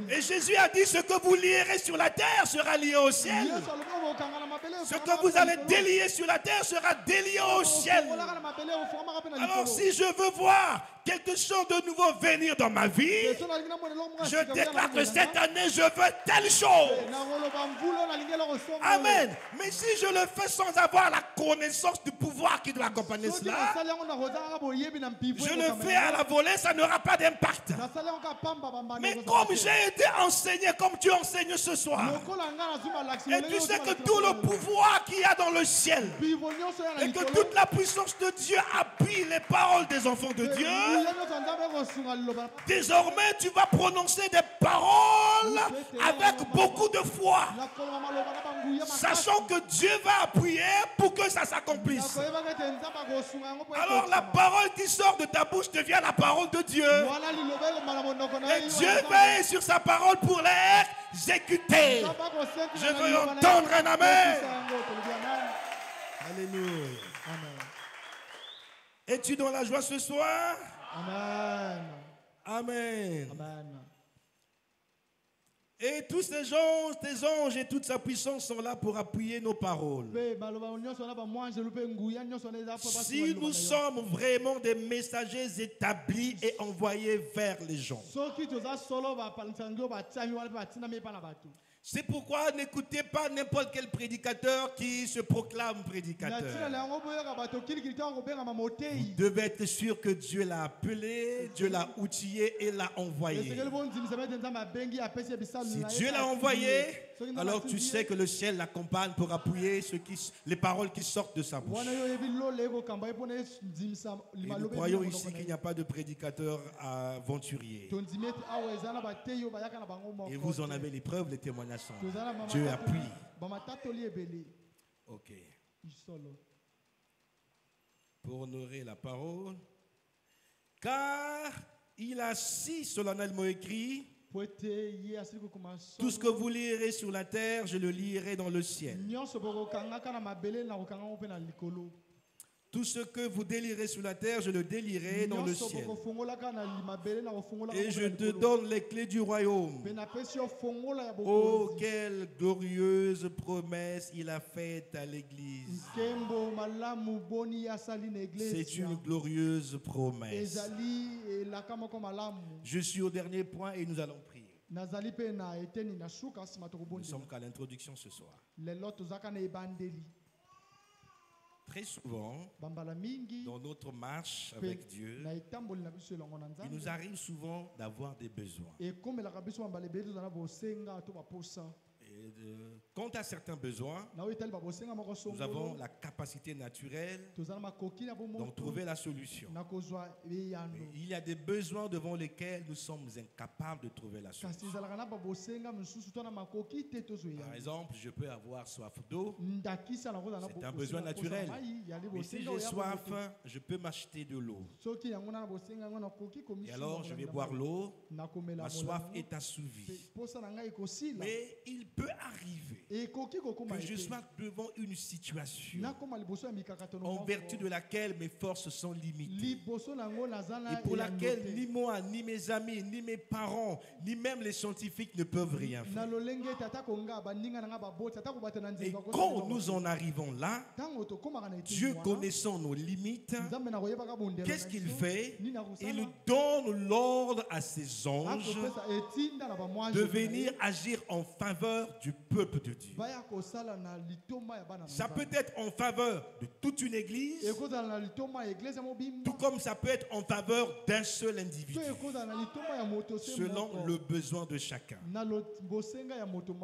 Et Jésus a dit, ce que vous lierez sur la terre sera lié au ciel. Ce que vous allez délier sur la terre sera délié au ciel. Alors si je veux voir quelque chose de nouveau venir dans ma vie, je déclare que cette année je veux telle chose. Amen. Mais si je le fais sans avoir la connaissance du pouvoir qui doit accompagner cela, je le fais à la volée, ça n'aura pas d'impact. Mais comme j'ai été enseigné, comme tu enseignes ce soir, et tu sais que tout le pouvoir qu'il y a dans le ciel, et que toute la puissance de Dieu appuie les paroles des enfants de Dieu, désormais tu vas prononcer des paroles avec beaucoup de foi, sachant que Dieu va appuyer pour que ça s'accomplisse. Alors la parole qui sort de ta bouche devient la parole de Dieu. Et Dieu veille sur sa parole pour l'exécuter. Je veux entendre un amen. Alléluia. Es-tu dans la joie ce soir? Amen. Amen. Amen. Et tous ces gens, tes anges et toute sa puissance sont là pour appuyer nos paroles. Si nous sommes vraiment des messagers établis et envoyés vers les gens. C'est pourquoi n'écoutez pas n'importe quel prédicateur qui se proclame prédicateur. Vous devez être sûr que Dieu l'a appelé, Dieu l'a outillé et l'a envoyé. Si Dieu l'a envoyé, alors tu sais que le ciel l'accompagne pour appuyer les paroles qui sortent de sa bouche. Et nous croyons ici qu'il n'y a pas de prédicateur aventurier. Et vous en avez les preuves, les témoignages. Dieu appuie. Ok. Pour honorer la parole. Car il a si solennellement écrit: tout ce que vous lirez sur la terre, je le lirai dans le ciel. Tout ce que vous délirez sur la terre, je le délierai dans le ciel. Et je te donne les clés du royaume. Oh, quelle glorieuse promesse il a faite à l'église. C'est une glorieuse promesse. Je suis au dernier point et nous allons prier. Nous sommes qu'à l'introduction ce soir. Très souvent, dans notre marche avec Dieu, il nous arrive souvent d'avoir des besoins. Quant à certains besoins, nous avons la capacité naturelle d'en trouver la solution. Mais il y a des besoins devant lesquels nous sommes incapables de trouver la solution. Par exemple, je peux avoir soif d'eau. C'est un besoin naturel. Mais si j'ai soif, je peux m'acheter de l'eau. Et alors, je vais boire l'eau. Ma soif est assouvie. Mais il peut arriver que je sois devant une situation en vertu de laquelle mes forces sont limitées et pour laquelle ni moi, ni mes amis, ni mes parents, ni même les scientifiques ne peuvent rien faire. Et quand nous en arrivons là, Dieu connaissant nos limites, qu'est-ce qu'il fait? Il donne l'ordre à ses anges de venir agir en faveur du peuple de Dieu. Ça peut être en faveur de toute une église, tout comme ça peut être en faveur d'un seul individu, selon le besoin de chacun.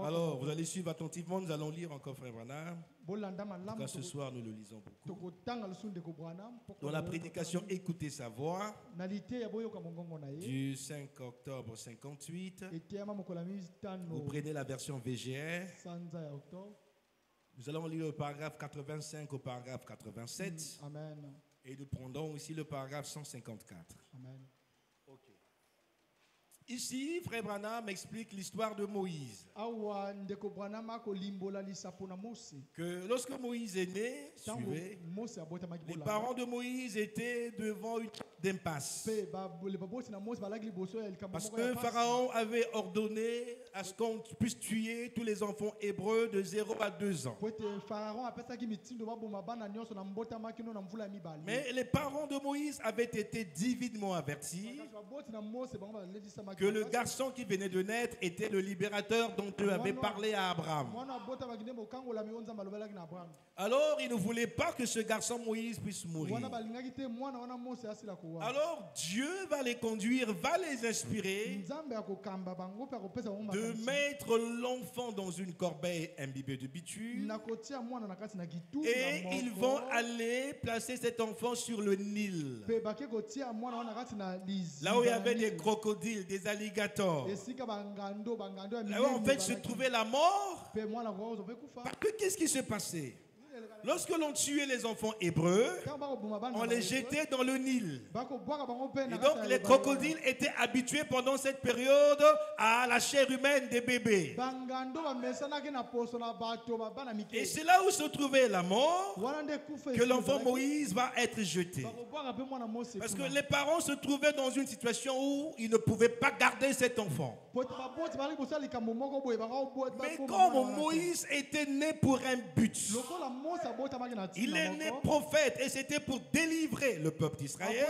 Alors, vous allez suivre attentivement, nous allons lire encore Frère Branham. En tout cas, ce soir, nous le lisons beaucoup. Dans la prédication Écoutez sa voix, du 5 octobre 58, vous prenez la version VGR. Nous allons lire le paragraphe 85 au paragraphe 87. Amen. Et nous prendrons aussi le paragraphe 154. Amen. Ok. Ici, Frère Branham explique l'histoire de Moïse. Que lorsque Moïse est né, suivez, les parents de Moïse étaient devant une d'impasse. Parce que Pharaon avait ordonné à ce qu'on puisse tuer tous les enfants hébreux de 0 à 2 ans. Mais les parents de Moïse avaient été divinement avertis que le garçon qui venait de naître était le libérateur dont Dieu avait parlé à Abraham. Alors, il ne voulait pas que ce garçon Moïse puisse mourir. Alors, Dieu va les conduire, va les inspirer de mettre l'enfant dans une corbeille imbibée de bitume et ils vont aller placer cet enfant sur le Nil. Là où il y avait des crocodiles, des alligators. Là où en fait se trouvait la mort. Parce que qu'est-ce qui s'est passé? Lorsque l'on tuait les enfants hébreux, on les jetait dans le Nil. Et donc les crocodiles étaient habitués pendant cette période à la chair humaine des bébés. Et c'est là où se trouvait la mort que l'enfant Moïse va être jeté. Parce que les parents se trouvaient dans une situation où ils ne pouvaient pas garder cet enfant. Mais comme Moïse était né pour un but, il est né prophète et c'était pour délivrer le peuple d'Israël.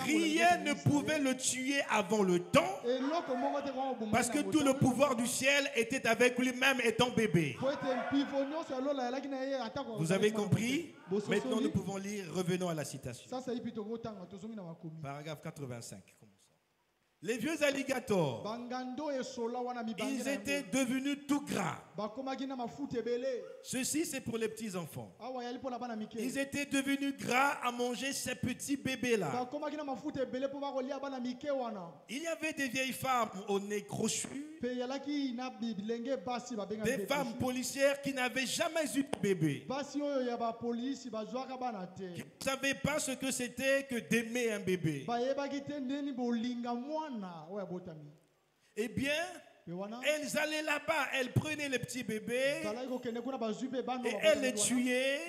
Rien ne pouvait le tuer avant le temps parce que tout le pouvoir du ciel était avec lui-même étant bébé. Vous avez compris? Maintenant nous pouvons lire, revenons à la citation. Paragraphe 85. Les vieux alligators, ils étaient devenus tout gras. Ceci, c'est pour les petits enfants. Ils étaient devenus gras à manger ces petits bébés-là. Il y avait des vieilles femmes au nez crochu, des femmes policières qui n'avaient jamais eu de bébé, qui ne savaient pas ce que c'était que d'aimer un bébé. Eh bien, elles allaient là-bas, elles prenaient les petits bébés et elles les tuaient,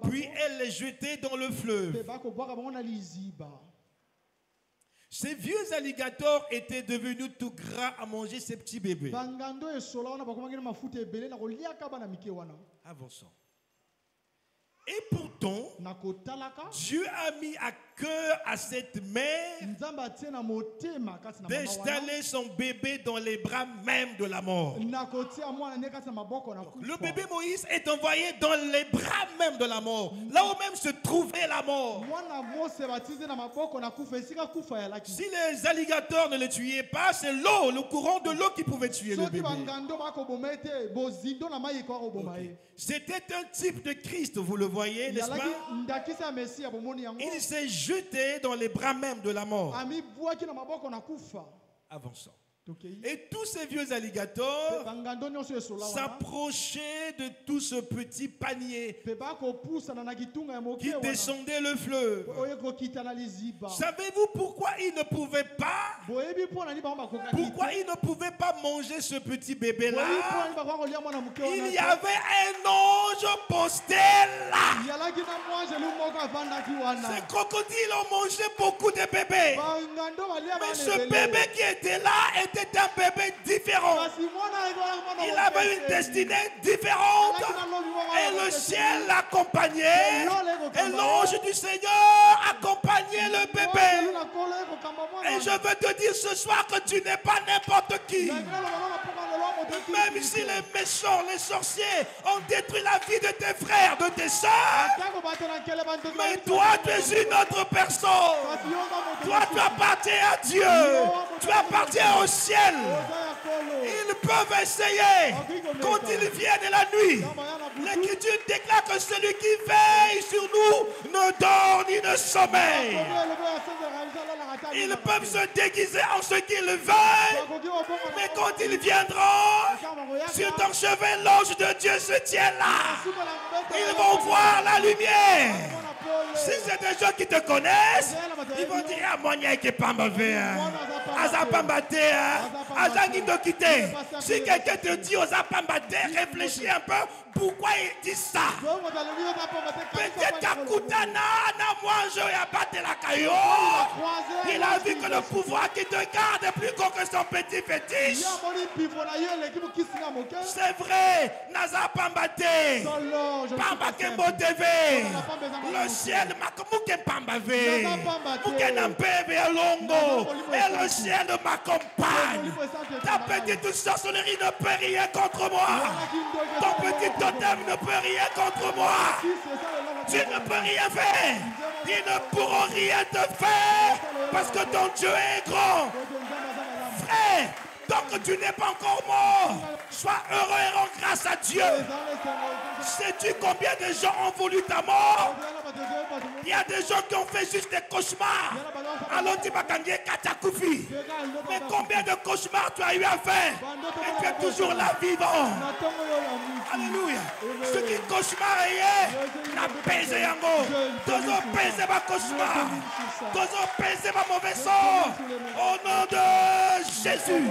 puis elles les jetaient dans le fleuve. Ces vieux alligators étaient devenus tout gras à manger ces petits bébés. Avançons. Et pourtant, Dieu a mis à cœur à cette mère d'installer son bébé dans les bras même de la mort. Le bébé Moïse est envoyé dans les bras même de la mort, là où même se trouvait la mort. Si les alligators ne le tuaient pas, c'est l'eau, le courant de l'eau qui pouvait tuer le bébé. Okay. C'était un type de Christ, vous le voyez, n'est-ce pas? Il s'est jeté dans les bras même de la mort. Avançons. Et tous ces vieux alligators s'approchaient de tout ce petit panier qui descendait le fleuve. Savez-vous pourquoi ils ne pouvaient pas manger ce petit bébé-là? Il y avait un ange posté là. Ces crocodiles ont mangé beaucoup de bébés. Mais ce bébé qui était là était un bébé différent. Il avait une destinée différente. Et le ciel l'accompagnait. Et l'ange du Seigneur accompagnait le bébé. Et je veux te dire ce soir que tu n'es pas n'importe qui. Même si les méchants, les sorciers ont détruit la vie de tes frères, de tes soeurs, mais toi tu es une autre personne. Toi tu appartiens à Dieu. Tu appartiens au ciel. Ils peuvent essayer quand ils viennent la nuit. L'Écriture déclare que celui qui veille sur nous ne dort ni ne sommeille. Ils peuvent se déguiser en ce qu'ils veulent, mais quand ils viendront, sur ton chevet, l'ange de Dieu se tient là. Ils vont voir la lumière. Si c'est des gens qui te connaissent, ils vont dire, ah, mon qui est pas mauvais. Azapambate, Azangi de quitter. Si quelqu'un te dit aux Apambate, réfléchis un peu pourquoi il dit ça. Peut-être qu'à Koutana, il a vu que le pouvoir qui te garde est plus grand que son petit fétiche. C'est vrai, Naza Pambate, Pambake Moteve, le ciel Makamouke Pambave, Moukenampebe Longo, et le ciel m'accompagne. Ta petite sorcellerie ne peut rien contre moi. Ton petit totem ne peut rien contre moi. Tu ne peux rien faire. Ils ne pourront rien te faire parce que ton Dieu est grand. Frère, tant que tu n'es pas encore mort, sois heureux et rends grâce à Dieu. Sais-tu combien de gens ont voulu ta mort? Il y a des gens qui ont fait juste des cauchemars. Alors tu vas gagner Katakoufi. Mais combien de cauchemars tu as eu à faire? Et tu es toujours là vivant. Alléluia. Ceux qui cauchemaraient, n'a pesé yango. Tous ont pesé ma cauchemar. Tous ont pesé ma mauvais sort. Au nom de Jésus.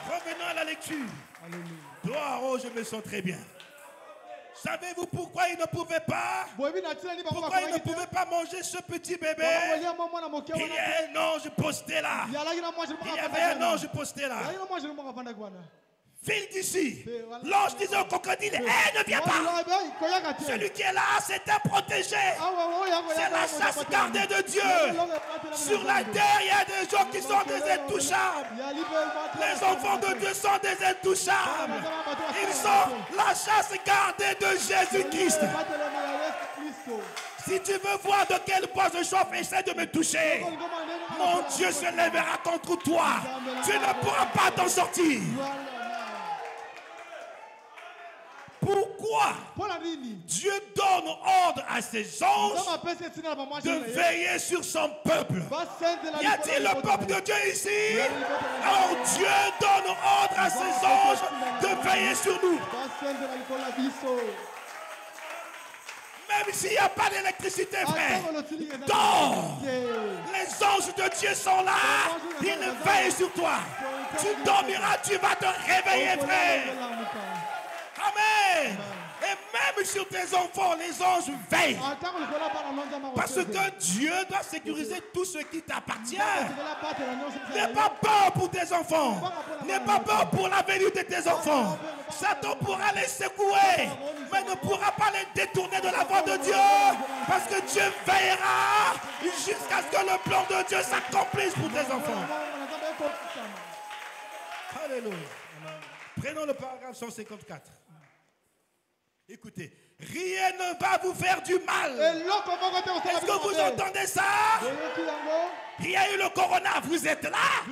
Revenons à la lecture. Gloire, oh, je me sens très bien. Savez-vous pourquoi il ne pouvait pas? Pourquoi il ne pouvait pas manger ce petit bébé? Il y a un ange posté là. Il y avait un ange posté là. File d'ici. L'ange disait au crocodile, ne viens pas. Celui qui est là, c'est un protégé. C'est la chasse gardée de Dieu. Sur la terre, il y a des gens qui sont des intouchables. Les enfants de Dieu sont des intouchables. Ils sont la chasse gardée de Jésus-Christ. Si tu veux voir de quel bois je chauffe, essaie de me toucher. Mon Dieu se lèvera contre toi. Tu ne pourras pas t'en sortir. Pourquoi Dieu donne ordre à ses anges de veiller sur son peuple? Y a-t-il le peuple de Dieu ici? Alors Dieu donne ordre à ses anges de veiller sur nous. Même s'il n'y a pas d'électricité, frère, dors. Les anges de Dieu sont là. Ils veillent sur toi. Tu dormiras, tu vas te réveiller, frère. Amen. Et même sur tes enfants, les anges veillent. Parce que Dieu doit sécuriser tout ce qui t'appartient. N'aie pas peur pour tes enfants. N'aie pas peur pour l'avenir de tes enfants. Satan pourra les secouer, mais ne pourra pas les détourner de la voie de Dieu. Parce que Dieu veillera jusqu'à ce que le plan de Dieu s'accomplisse pour tes enfants. Alléluia. Prenons le paragraphe 154. Écoutez, rien ne va vous faire du mal. Est-ce que vous entendez ça? Il y a eu le corona, vous êtes là.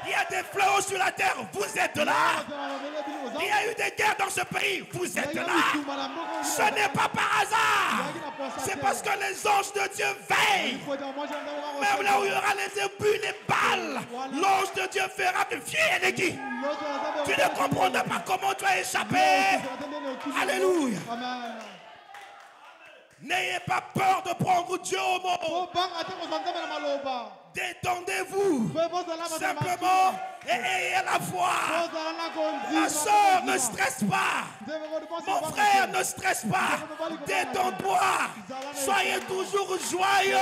Il y a des fléaux sur la terre, vous êtes là. Il y a eu des guerres dans ce pays, vous êtes là. Ce n'est pas par hasard. C'est parce que les anges de Dieu veillent. Même là où il y aura les ébus, les balles, l'ange de Dieu fera que fier qui. Tu ne comprends pas comment tu as échappé. Alléluia. N'ayez pas peur de prendre Dieu au mot. Détendez-vous simplement et ayez la foi. Ma soeur, ne stresse pas. Mon frère, ne stresse pas. Détends-toi. Soyez toujours joyeux.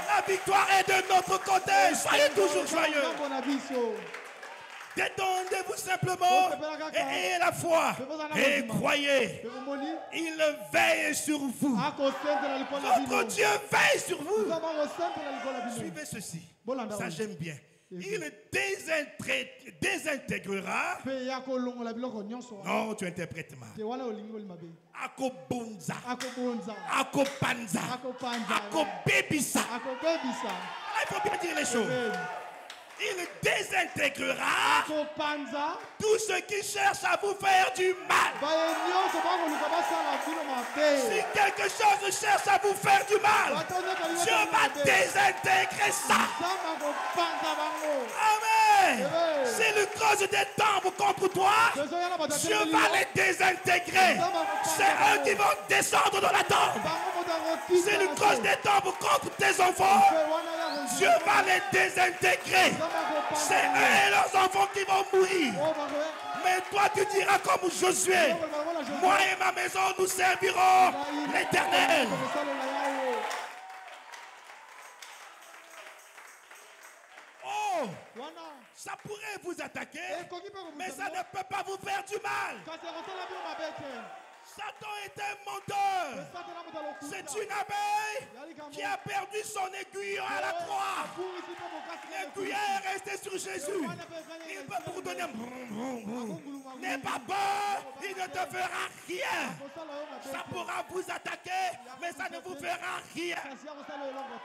La victoire est de notre côté. Soyez toujours joyeux. Détendez-vous simplement et ayez la foi et croyez. Il veille sur vous. Votre Dieu veille sur vous. Suivez ceci. Ça j'aime bien. Il désintégrera. Non, tu interprètes mal. Akobonza. Akopanza. Akobebisa. Il faut bien dire les choses. Il désintégrera tout ce qui cherche à vous faire du mal. Si quelque chose cherche à vous faire du mal, Dieu va désintégrer ça. Amen. Amen. C'est le cause des tombes contre toi. Dieu va les désintégrer. C'est eux qui vont descendre dans la tombe. C'est le cause des tombes contre tes enfants. Dieu va les désintégrer. C'est eux et leurs enfants qui vont mourir. Mais toi tu diras comme Josué, moi et ma maison nous servirons l'Éternel. Oh, ça pourrait vous attaquer, mais ça ne peut pas vous faire du mal. Satan est un menteur. C'est une abeille qui a perdu son aiguillon à la croix. L'aiguillon est resté sur Jésus. Il peut vous donner. N'aie pas peur, il ne te fera rien. Ça pourra vous attaquer, mais ça ne vous fera rien.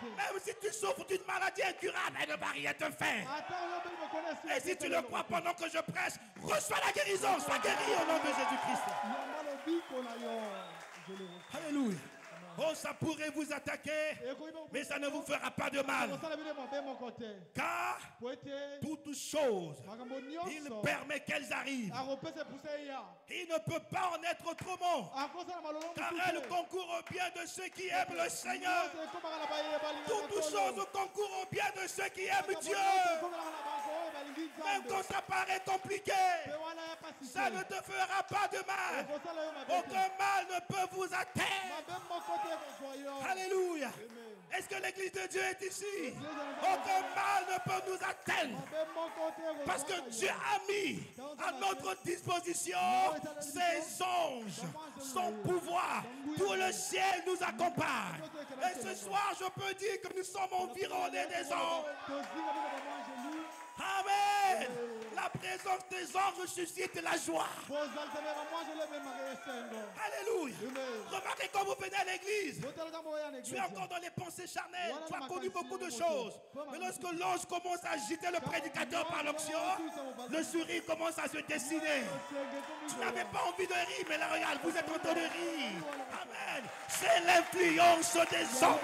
Même si tu souffres d'une maladie incurable, elle ne va rien te faire. Et si tu le crois pendant que je prêche, reçois la guérison. Sois guéri au nom de Jésus-Christ. Alléluia. Oh, ça pourrait vous attaquer, mais ça ne vous fera pas de mal. Car toutes choses, il permet qu'elles arrivent. Il ne peut pas en être autrement. Car elle concourt au bien de ceux qui aiment le Seigneur. Toutes choses concourent au bien de ceux qui aiment Dieu. Même quand ça paraît compliqué, ça ne te fera pas de mal. Aucun mal ne peut vous atteindre. Alléluia. Est-ce que l'église de Dieu est ici? Aucun mal ne peut nous atteindre. Parce que Dieu a mis à notre disposition ses anges, son pouvoir. Tout le ciel nous accompagne. Et ce soir, je peux dire que nous sommes environnés des anges. Amen. La présence des anges suscite la joie. Alléluia. Remarquez quand vous venez à l'église, tu es encore dans les pensées charnelles. Tu as connu beaucoup de choses. Mais lorsque l'ange commence à agiter le prédicateur par l'onction, le sourire commence à se dessiner. Tu n'avais pas envie de rire, mais là, regarde, vous êtes en train de rire. Amen. C'est l'influence des anges.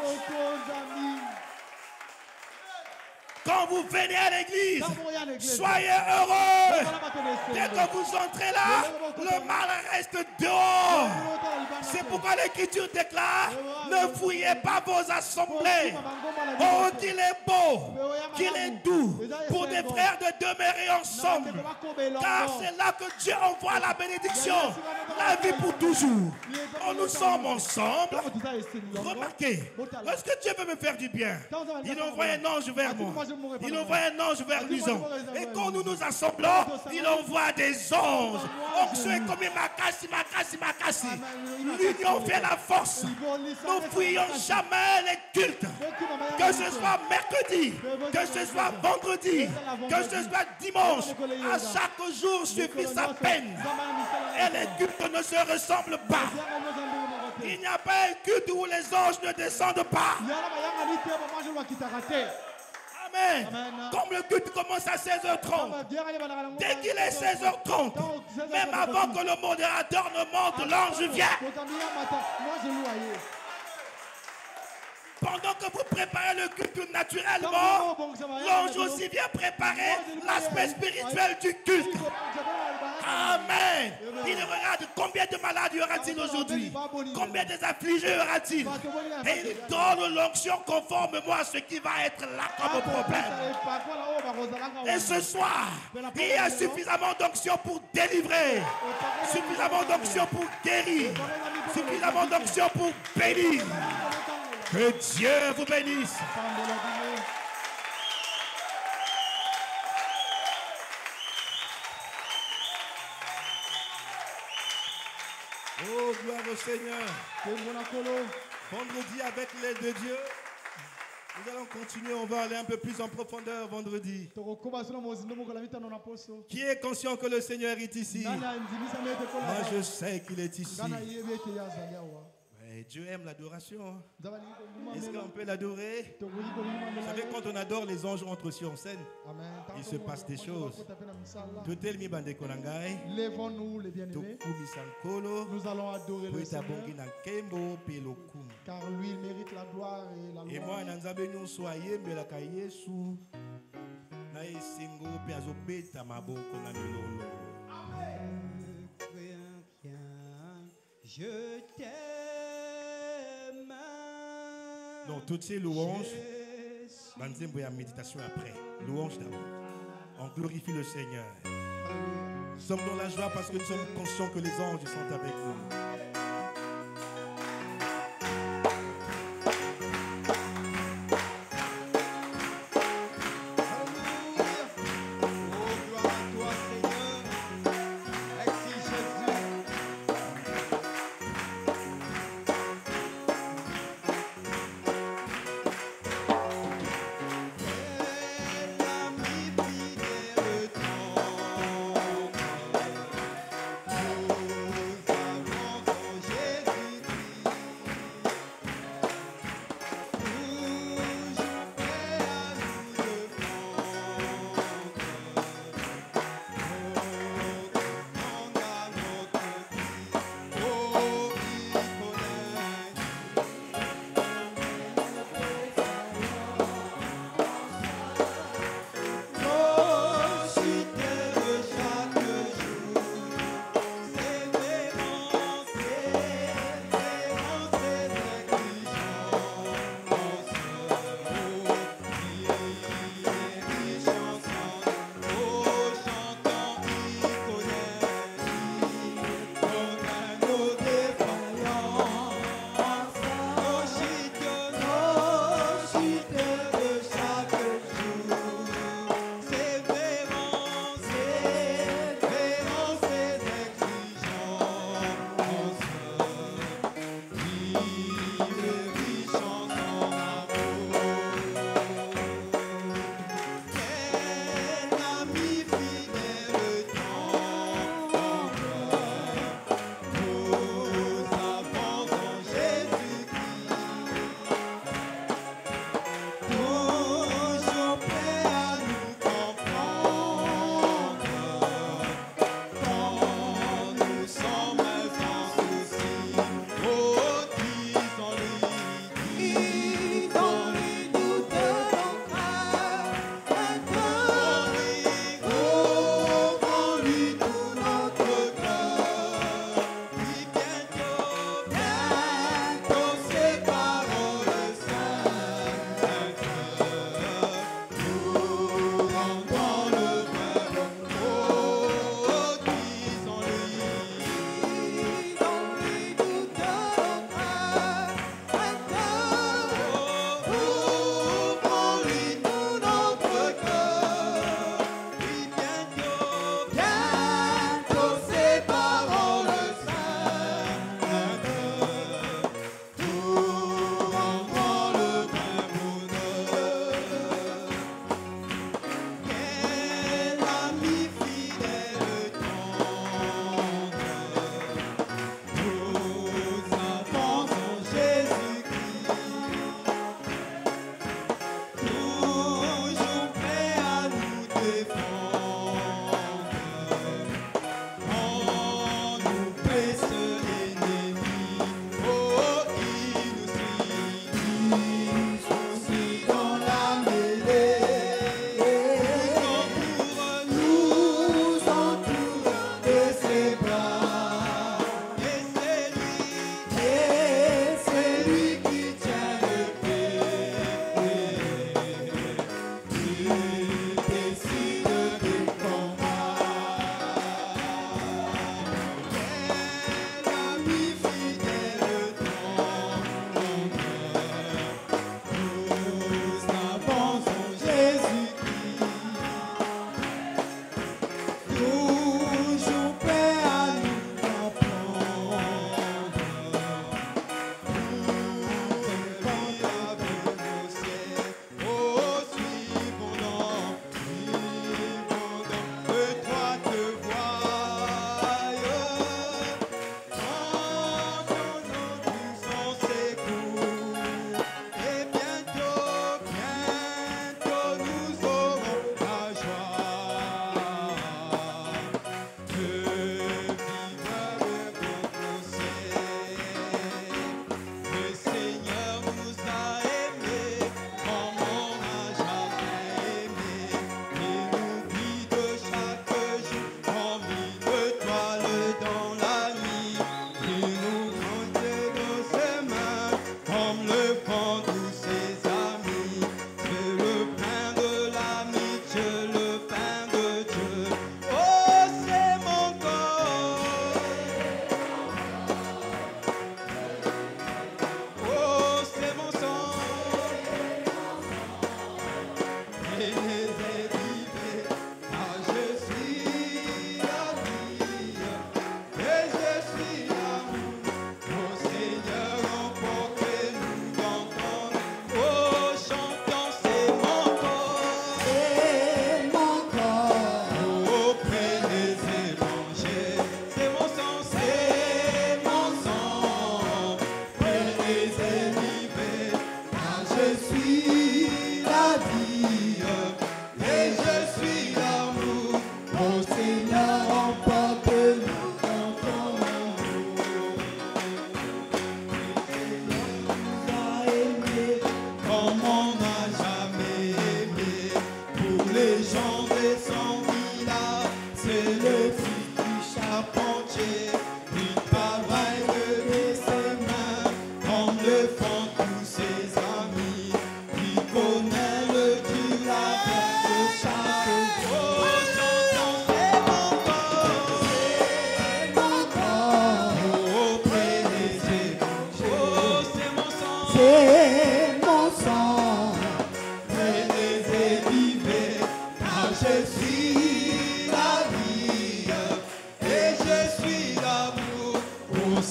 Quand vous venez à l'église, soyez heureux. Dès que vous entrez là, le mal reste dehors. C'est pourquoi l'Écriture déclare, ne fouillez pas vos assemblées. Oh, qu'il est beau, qu'il est doux pour des frères de demeurer ensemble. Car c'est là que Dieu envoie la bénédiction, la vie pour toujours. Quand nous sommes ensemble, remarquez, lorsque Dieu veut me faire du bien, il envoie un ange vers moi. Il envoie un ange vers Luison. Et quand nous nous assemblons, il envoie des anges. Onction est comme Makassi. L'union fait la force. Nous fouillons jamais les cultes. Que ce soit mercredi, que ce soit vendredi, que ce soit dimanche. À chaque jour suffit sa peine. Et les cultes ne se ressemblent pas. Il n'y a pas un culte où les anges ne descendent pas. Amen. Comme le culte commence à 16h30, dès qu'il est 16h30, même avant que le modérateur ne monte, l'ange vient. Pendant que vous préparez le culte naturellement, l'ange aussi vient préparer l'aspect spirituel du culte. Amen. Il regarde combien de malades y aura-t-il aujourd'hui, combien des affligés y aura-t-il, et il donne l'onction conformément à ce qui va être là comme problème. Et ce soir, il y a suffisamment d'onction pour délivrer, suffisamment d'onction pour guérir, suffisamment d'onction pour bénir. Que Dieu vous bénisse. Oh, gloire au Seigneur. Vendredi, avec l'aide de Dieu, nous allons continuer. On va aller un peu plus en profondeur vendredi. Qui est conscient que le Seigneur est ici? Moi, je sais qu'il est ici. Dieu aime l'adoration. Est-ce qu'on peut l'adorer? Vous savez, quand on adore, les anges entrent aussi en scène. Il se passe des choses. Lèvons-nous les bien-aimés. Nous allons adorer le Seigneur. Car lui, il mérite la gloire et la louange. Je t'aime. Donc, toutes ces louanges, dans une méditation après. Louange d'abord. On glorifie le Seigneur. Nous sommes dans la joie parce que nous sommes conscients que les anges sont avec nous. Nous avons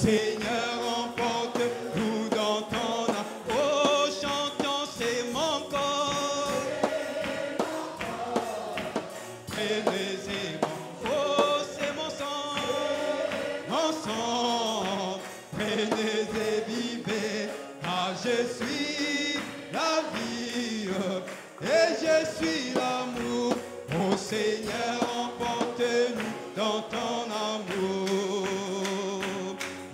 Seigneur, emporte-nous dans ton âme. Oh, chantons, c'est mon corps. Oh, c'est mon sang, prenez et vivez, car je suis la vie et je suis l'amour. Oh Seigneur, emporte-nous dans ton amour.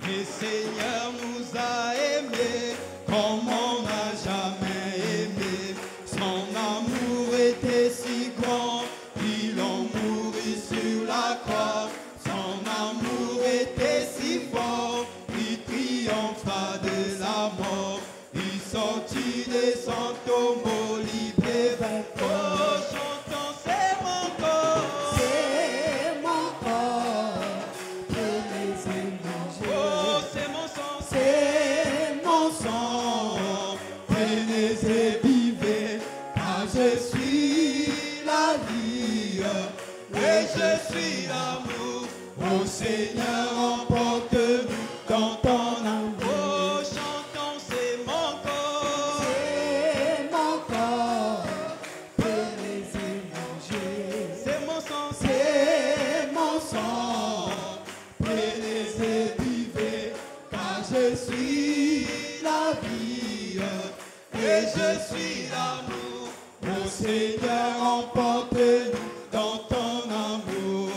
Le Seigneur nous a aimés comme on n'a jamais aimé. Son amour était si grand, il en mourit sur la croix. Son amour était si fort, il triompha de la mort. Il sortit de son tombeau libre et vainqueur. Oh, chantons, c'est mon corps. C'est mon corps, prenez et mangez. Oh, c'est mon sang. C'est mon sang, prenez et vivez, car je suis la vie et je suis l'amour. Oh Seigneur, emporte-nous dans ton amour. Oh, chantons, c'est mon corps. C'est mon corps, prenez et mangez. C'est mon sang. C'est mon sang, Prenez et vivez, car je suis la vie et je suis l'amour. Oh Seigneur, emporte-nous dans ton amour.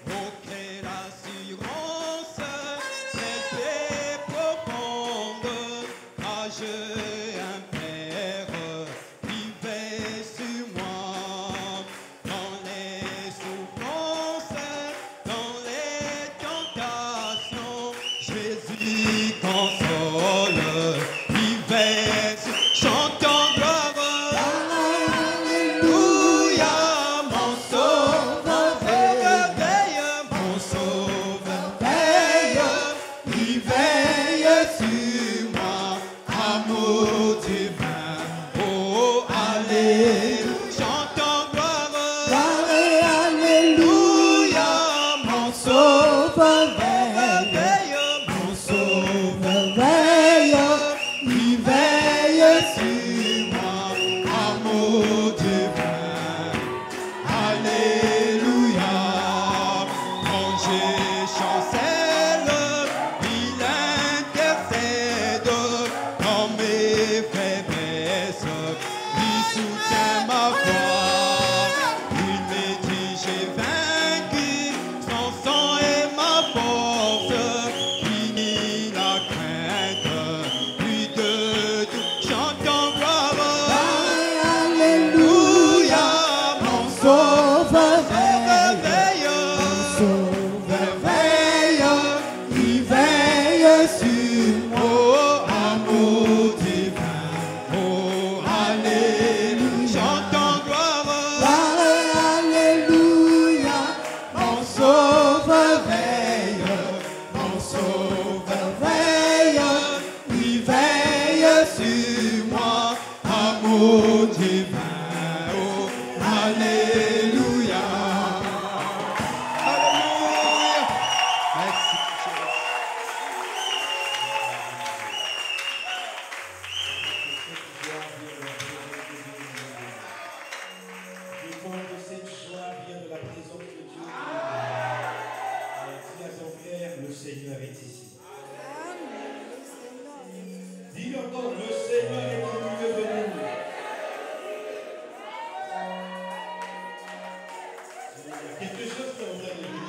Oh, quelle assurance, cette paix profonde, car j'ai un Père qui veille sur moi. Dans les souffrances, dans les tentations, Jésus console, il veille sur... Chantons gloire. Alléluia, mon sauveur veille, mon sauveur veille, il veille sur moi, amour divin. Oh, alléluia, chantons gloire. Alléluia, mon sauveur veille, mon sauveur veille, il veille sur moi, amour divin. Alléluia, quand je chancelle, il intercède dans mes faiblesses, il soutient ma foi. Il me dit j'ai vaincu, son sang est ma force, fini la crainte, plus de tout, chantons gloire. Alléluia, mon sauveur veille, sauveur veille, il veille sur moi, oh, amour divin, oh, alléluia, chantons gloire. Alléluia, mon sauveur veille, il veille sur moi, amour divin, oh, alléluia. Alléluia. Merci. Dépend de cette joie vient de la présence de Dieu. Dis à ton frère, le Seigneur est ici. Dis encore, le Seigneur est au milieu de nous. Il y a quelque chose qui est en train de venir.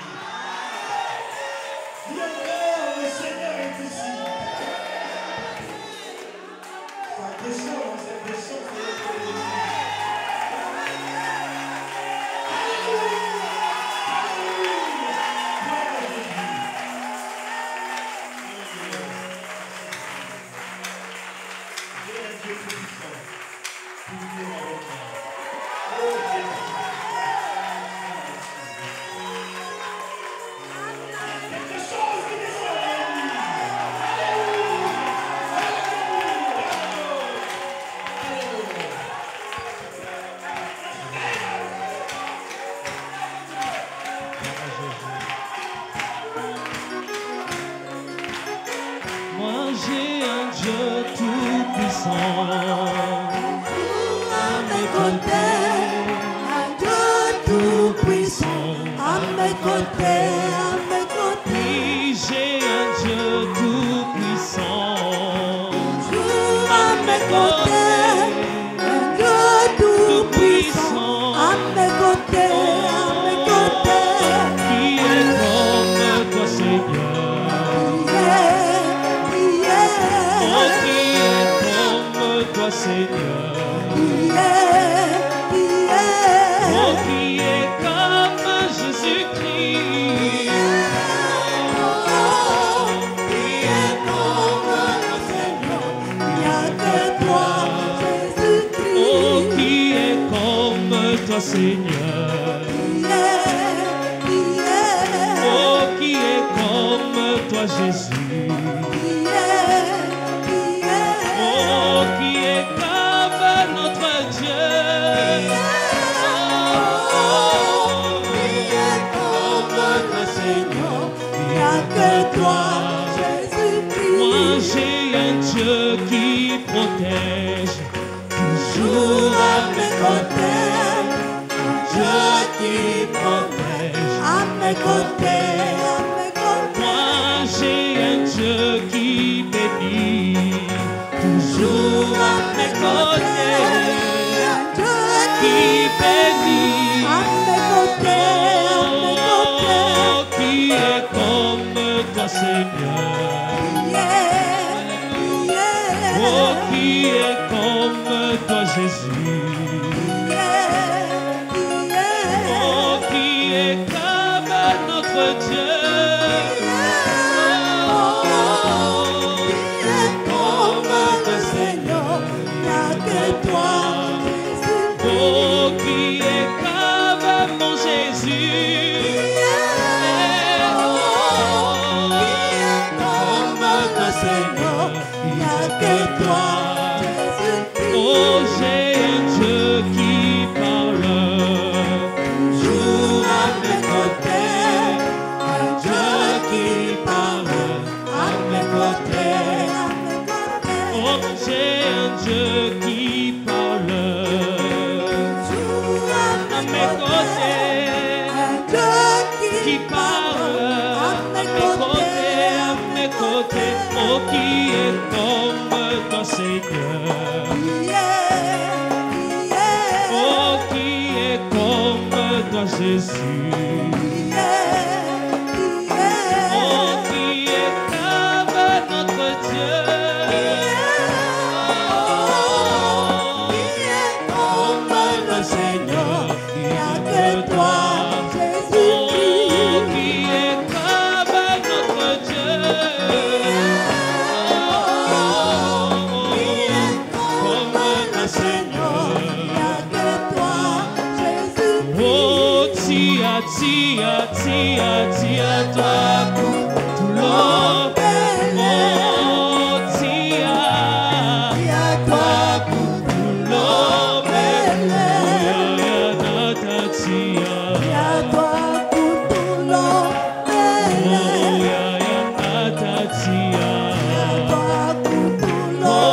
Dis encore, le Seigneur est ici. Ça descend, ça descend, ça descend. j'ai un Dieu tout-puissant. À mes côtés, un Dieu tout-puissant. À mes côtés, à mes côtés. Oui, j'ai un Dieu tout-puissant. À mes côtés, un Dieu tout-puissant. À mes côtés, à mes côtés. Qui est comme toi, Seigneur? Oh, qui est comme toi, Seigneur? Oh, qui est comme Jésus-Christ? Oh, qui est comme toi, Seigneur? Oh, qui est comme toi, Jésus? Oh, qui est comme notre Dieu? Oh, qui est comme notre Seigneur? Moi, j'ai un Dieu qui protège toujours à mes côtés. Un Dieu qui protège. Moi, j'ai un Dieu qui bénit toujours à mes côtés. Qui bénit. Oh, qui est comme toi, Seigneur? Oh, qui est comme toi, Jésus? Oh, qui est comme notre Dieu? Oh, qui est comme mon Jésus? Oh, j'ai un Dieu qui parle toujours à mes côtés. Un Dieu qui parle à mes côtés. Oh, j'ai un Dieu qui parle à mes côtés. Qui parle à mes côtés. Oh, qui est comme toi, Seigneur? Oh, qui est comme toi, Jésus? Oh, qui est comme notre Dieu? Comme le Seigneur, il n'y a que toi. Oh, qui est comme notre Dieu? Comme le Seigneur. Oh, tia, tia, tia, tia, toi, tout l'homme. Oh, tia, toi, tout l'homme. Oh,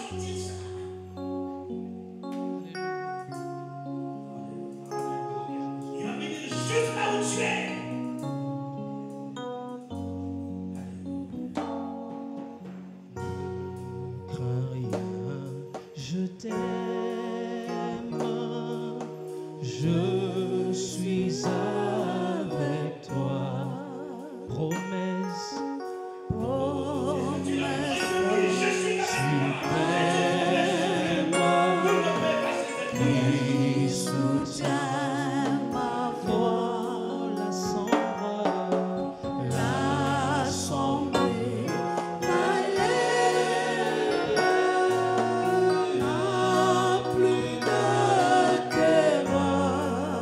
sentir ça. Il va venir juste là où tu es. Crains rien, je t'aime, je suis avec toi. Promesse, qui soutient ma voix, l'assemblée, n'a plus de terreur.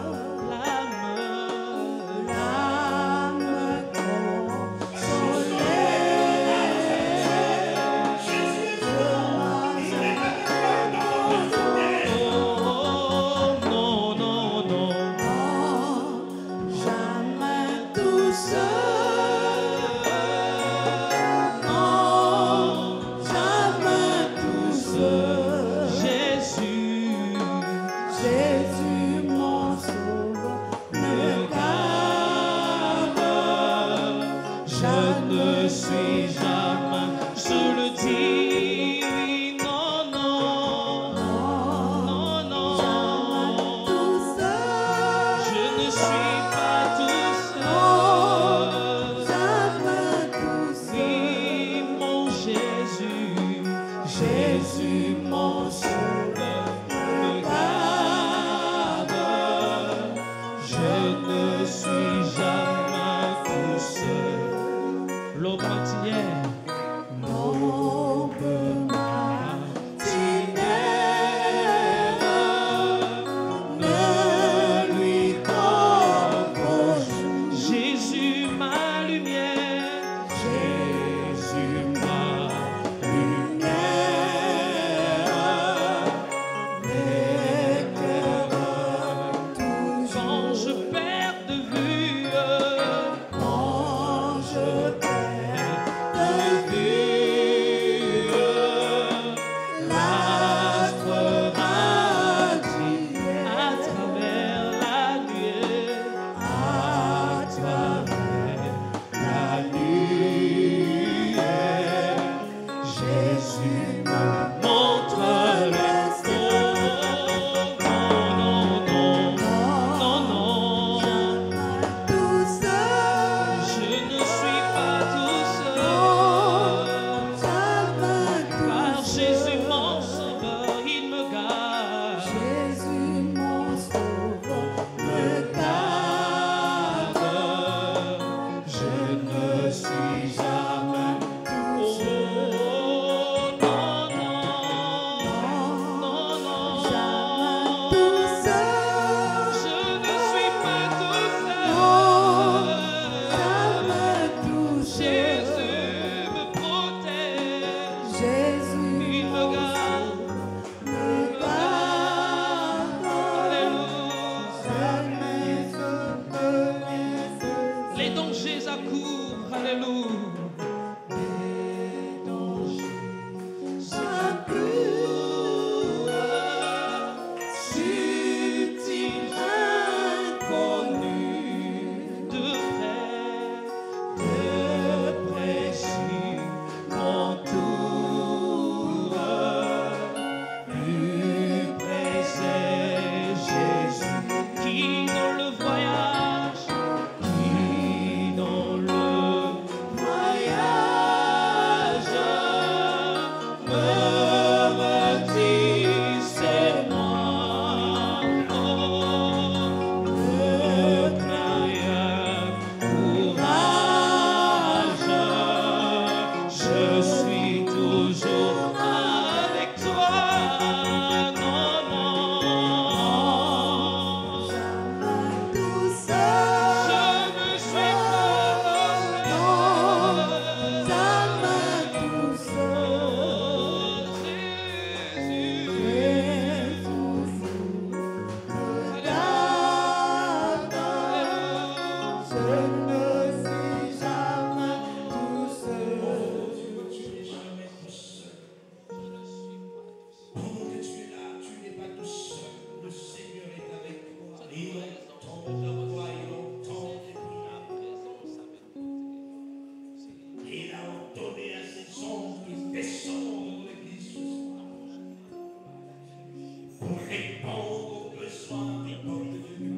pour répondre aux besoins des peuples de Dieu.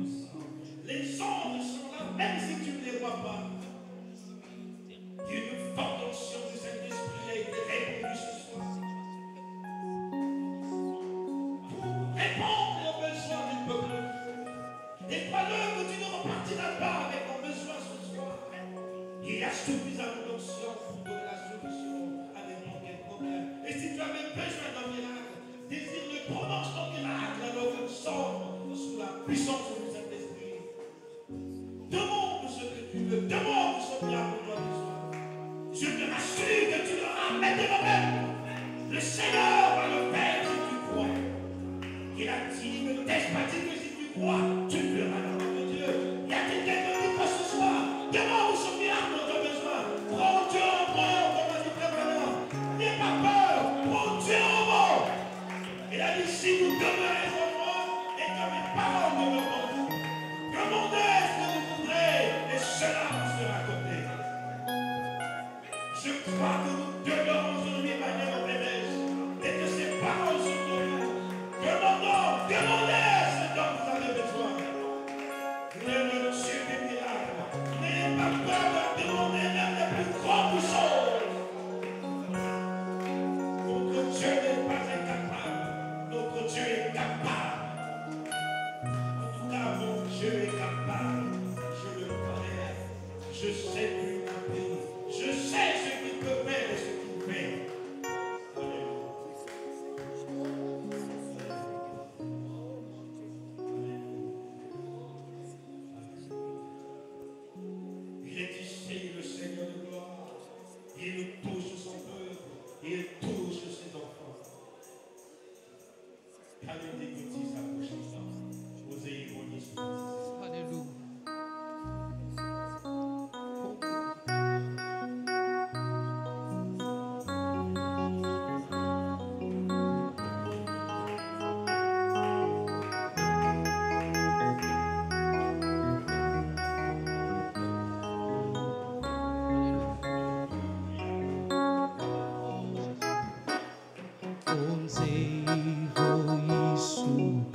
Les anges sont là, même si tu ne les vois pas. Une forte onction du Saint-Esprit a été répandue ce soir. Pour répondre aux besoins du peuple. Et crois-le que tu ne repartiras pas avec ton besoin ce soir. Il y a suffisamment d'onction pour donner la solution à n'importe quel problème. Et si tu avais besoin d'un miracle, désire-le, prononce ton miracle alors que nous sommes sous la puissance du Saint-Esprit. Demande ce que tu veux, demande ce miracle pour toi ce soir. Je te rassure que tu l'auras maintenant même. Le Seigneur va le faire si tu crois. Il a dit, ne t'ai-je pas dit que si tu crois, tu verras la main de Dieu. Y a-t-il quelqu'un qui croit ce soir? Demande ce miracle dont tu as besoin. Prends Dieu en mort, comme a dit Frère Bernard. N'aie pas peur, prends Dieu en mort. Il a dit, si vous demeurez en moi, et que mes paroles demeurent en vous, demandez ce que vous voudrez, et cela vous sera accordé. Je crois que nous demeurons aujourd'hui manière au pénètre, et que ces paroles sont en nous. Demandez ce dont vous avez besoin. Le Dieu des miracles. N'ayez pas peur de demander même les plus grandes choses. Notre Dieu n'est pas incapable. Notre Dieu est capable. En tout cas, mon Dieu est capable. Je le connais. Je sais qu'il m'a pris. Je sais ce qu'il peut faire et ce qu'il fait. Il est ici le Seigneur de gloire. Il touche son peuple. Il touche ses enfants. Qu'avez d'écouter sa bouche ensemble. Osez ironie sur la Alléluia. Onde vou isso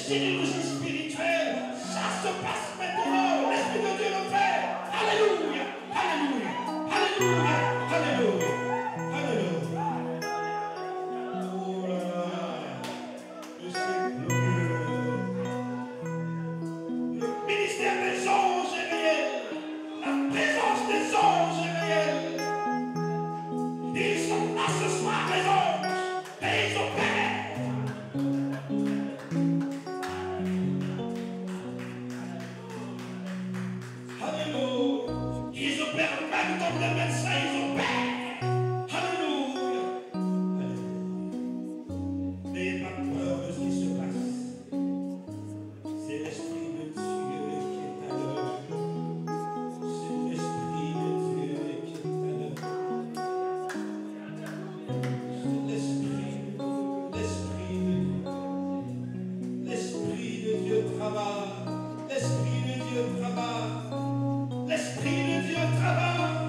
synergie spirituelle. Ça se passe maintenant. L'Esprit de Dieu le fait. Alléluia. Alléluia. Alléluia. Alléluia. Alléluia. Oh là là. Je sais plus. Le ministère des anges est réel. La présence des anges est réelle. Ils sont là ce soir, les anges. Et ils opèrent. Alléluia. Ils opèrent même comme les médecins, ils opèrent. Alléluia. Alléluia. N'ayez pas peur de ce qui se passe. C'est l'Esprit de Dieu qui est à l'œuvre. C'est l'Esprit de Dieu qui est à l'œuvre. C'est l'Esprit de Dieu travaille. L'Esprit de Dieu travaille. L'Esprit de Dieu travaille.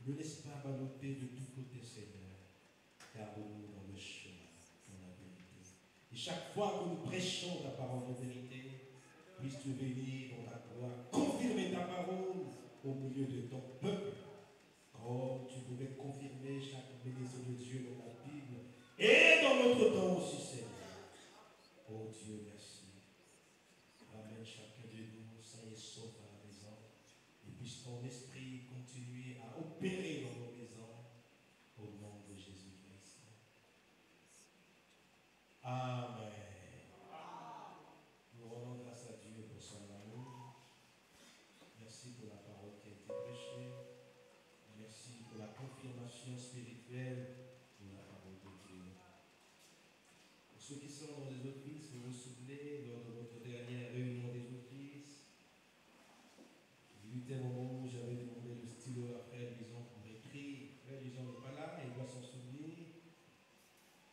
Ne laisse pas balloter de tous côtés, Seigneur. Garde-nous dans le chemin, dans la vérité. Et chaque fois que nous prêchons ta parole de vérité, puisses-tu venir dans ta gloire, confirmer ta parole au milieu de ton peuple. Oh, tu pouvais confirmer chaque bénédiction de Dieu dans la Bible et dans notre temps aussi, Seigneur. Oh Dieu, merci. Ramène chacun de nous, sain et sauf à la maison. Et puisse ton esprit continuer à opérer dans nos maisons. Au nom de Jésus-Christ. Amen. Nous rendons grâce à Dieu pour son amour. Merci pour la parole qui a été prêchée. Merci pour la confirmation spirituelle de la parole de Dieu. Pour ceux qui sont dans les offices, vous vous souvenez, lors de votre dernière réunion des offices, il y a eu un moment où j'avais demandé le stylo à Frère Lison pour écrire. Frère Lison n'est pas là, mais il doit s'en souvenir.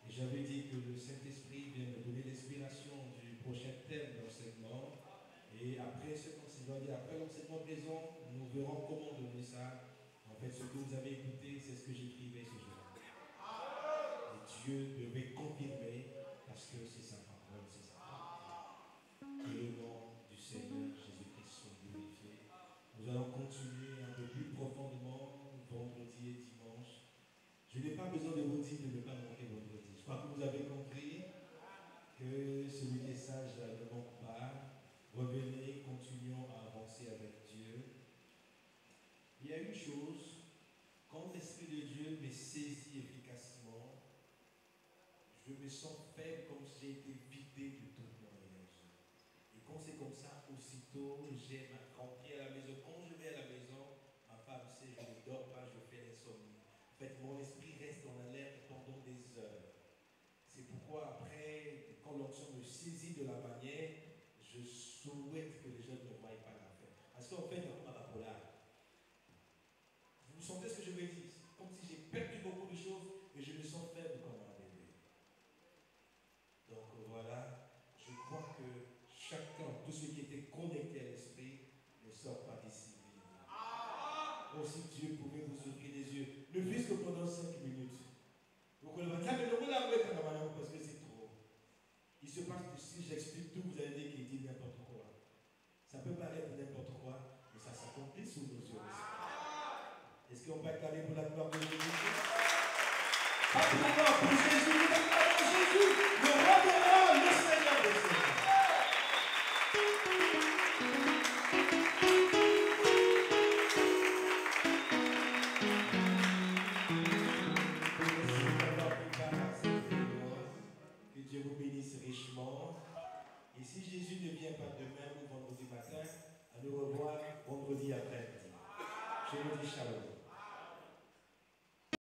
Et j'avais dit que le Saint-Esprit vient me donner l'inspiration du prochain thème d'enseignement. Et après cet enseignement, après l'enseignement présent, nous verrons comment donner ça. En fait, ce que vous avez écouté, c'est ce que j'écrivais ce jour. Et Dieu devait confirmer parce que c'est sa parole, c'est sa parole. Que le nom du Seigneur Jésus-Christ soit glorifié. Nous allons continuer un peu plus profondément vendredi et dimanche. Je n'ai pas besoin de vous dire de ne pas manquer vendredi. Je crois que vous avez compris que celui qui est sage ne manque pas. Revenez, continuons à avancer avec Dieu. Il y a une chose, quand l'Esprit de Dieu me saisit efficacement, je me sens faible comme si j'ai été vidé de toute mon énergie. Et quand c'est comme ça, aussitôt, j'aime rentrer à la maison. Quand je vais à la maison, ma femme sait, je ne dors pas, je fais l'insomnie. En fait, mon esprit reste dans l'alerte pendant des heures. C'est pourquoi après, quand l'onction me saisit de la manière, je souhaite que les gens ne voient pas la fête. Parce qu'en fait, on a la polar. Vous sentez ce que je veux dire? Comme si j'ai perdu beaucoup de choses et je me sens faible comme un bébé. Donc voilà, je crois que chacun, tous ceux qui étaient connectés à l'esprit, ne sortent pas d'ici. Oh, si Dieu pouvait vous ouvrir les yeux, ne fût-ce que pendant 5 minutes. Vous connaissez pas, mais parce que c'est trop. Il se passe que si j'explique tout, vous allez dire qu'il dit n'importe quoi. Ça peut paraître n'importe quoi, mais ça s'accomplit sous nos yeux. Est-ce qu'on peut acclamer pour la gloire de Dieu? Pas pour la gloire, pour Jésus.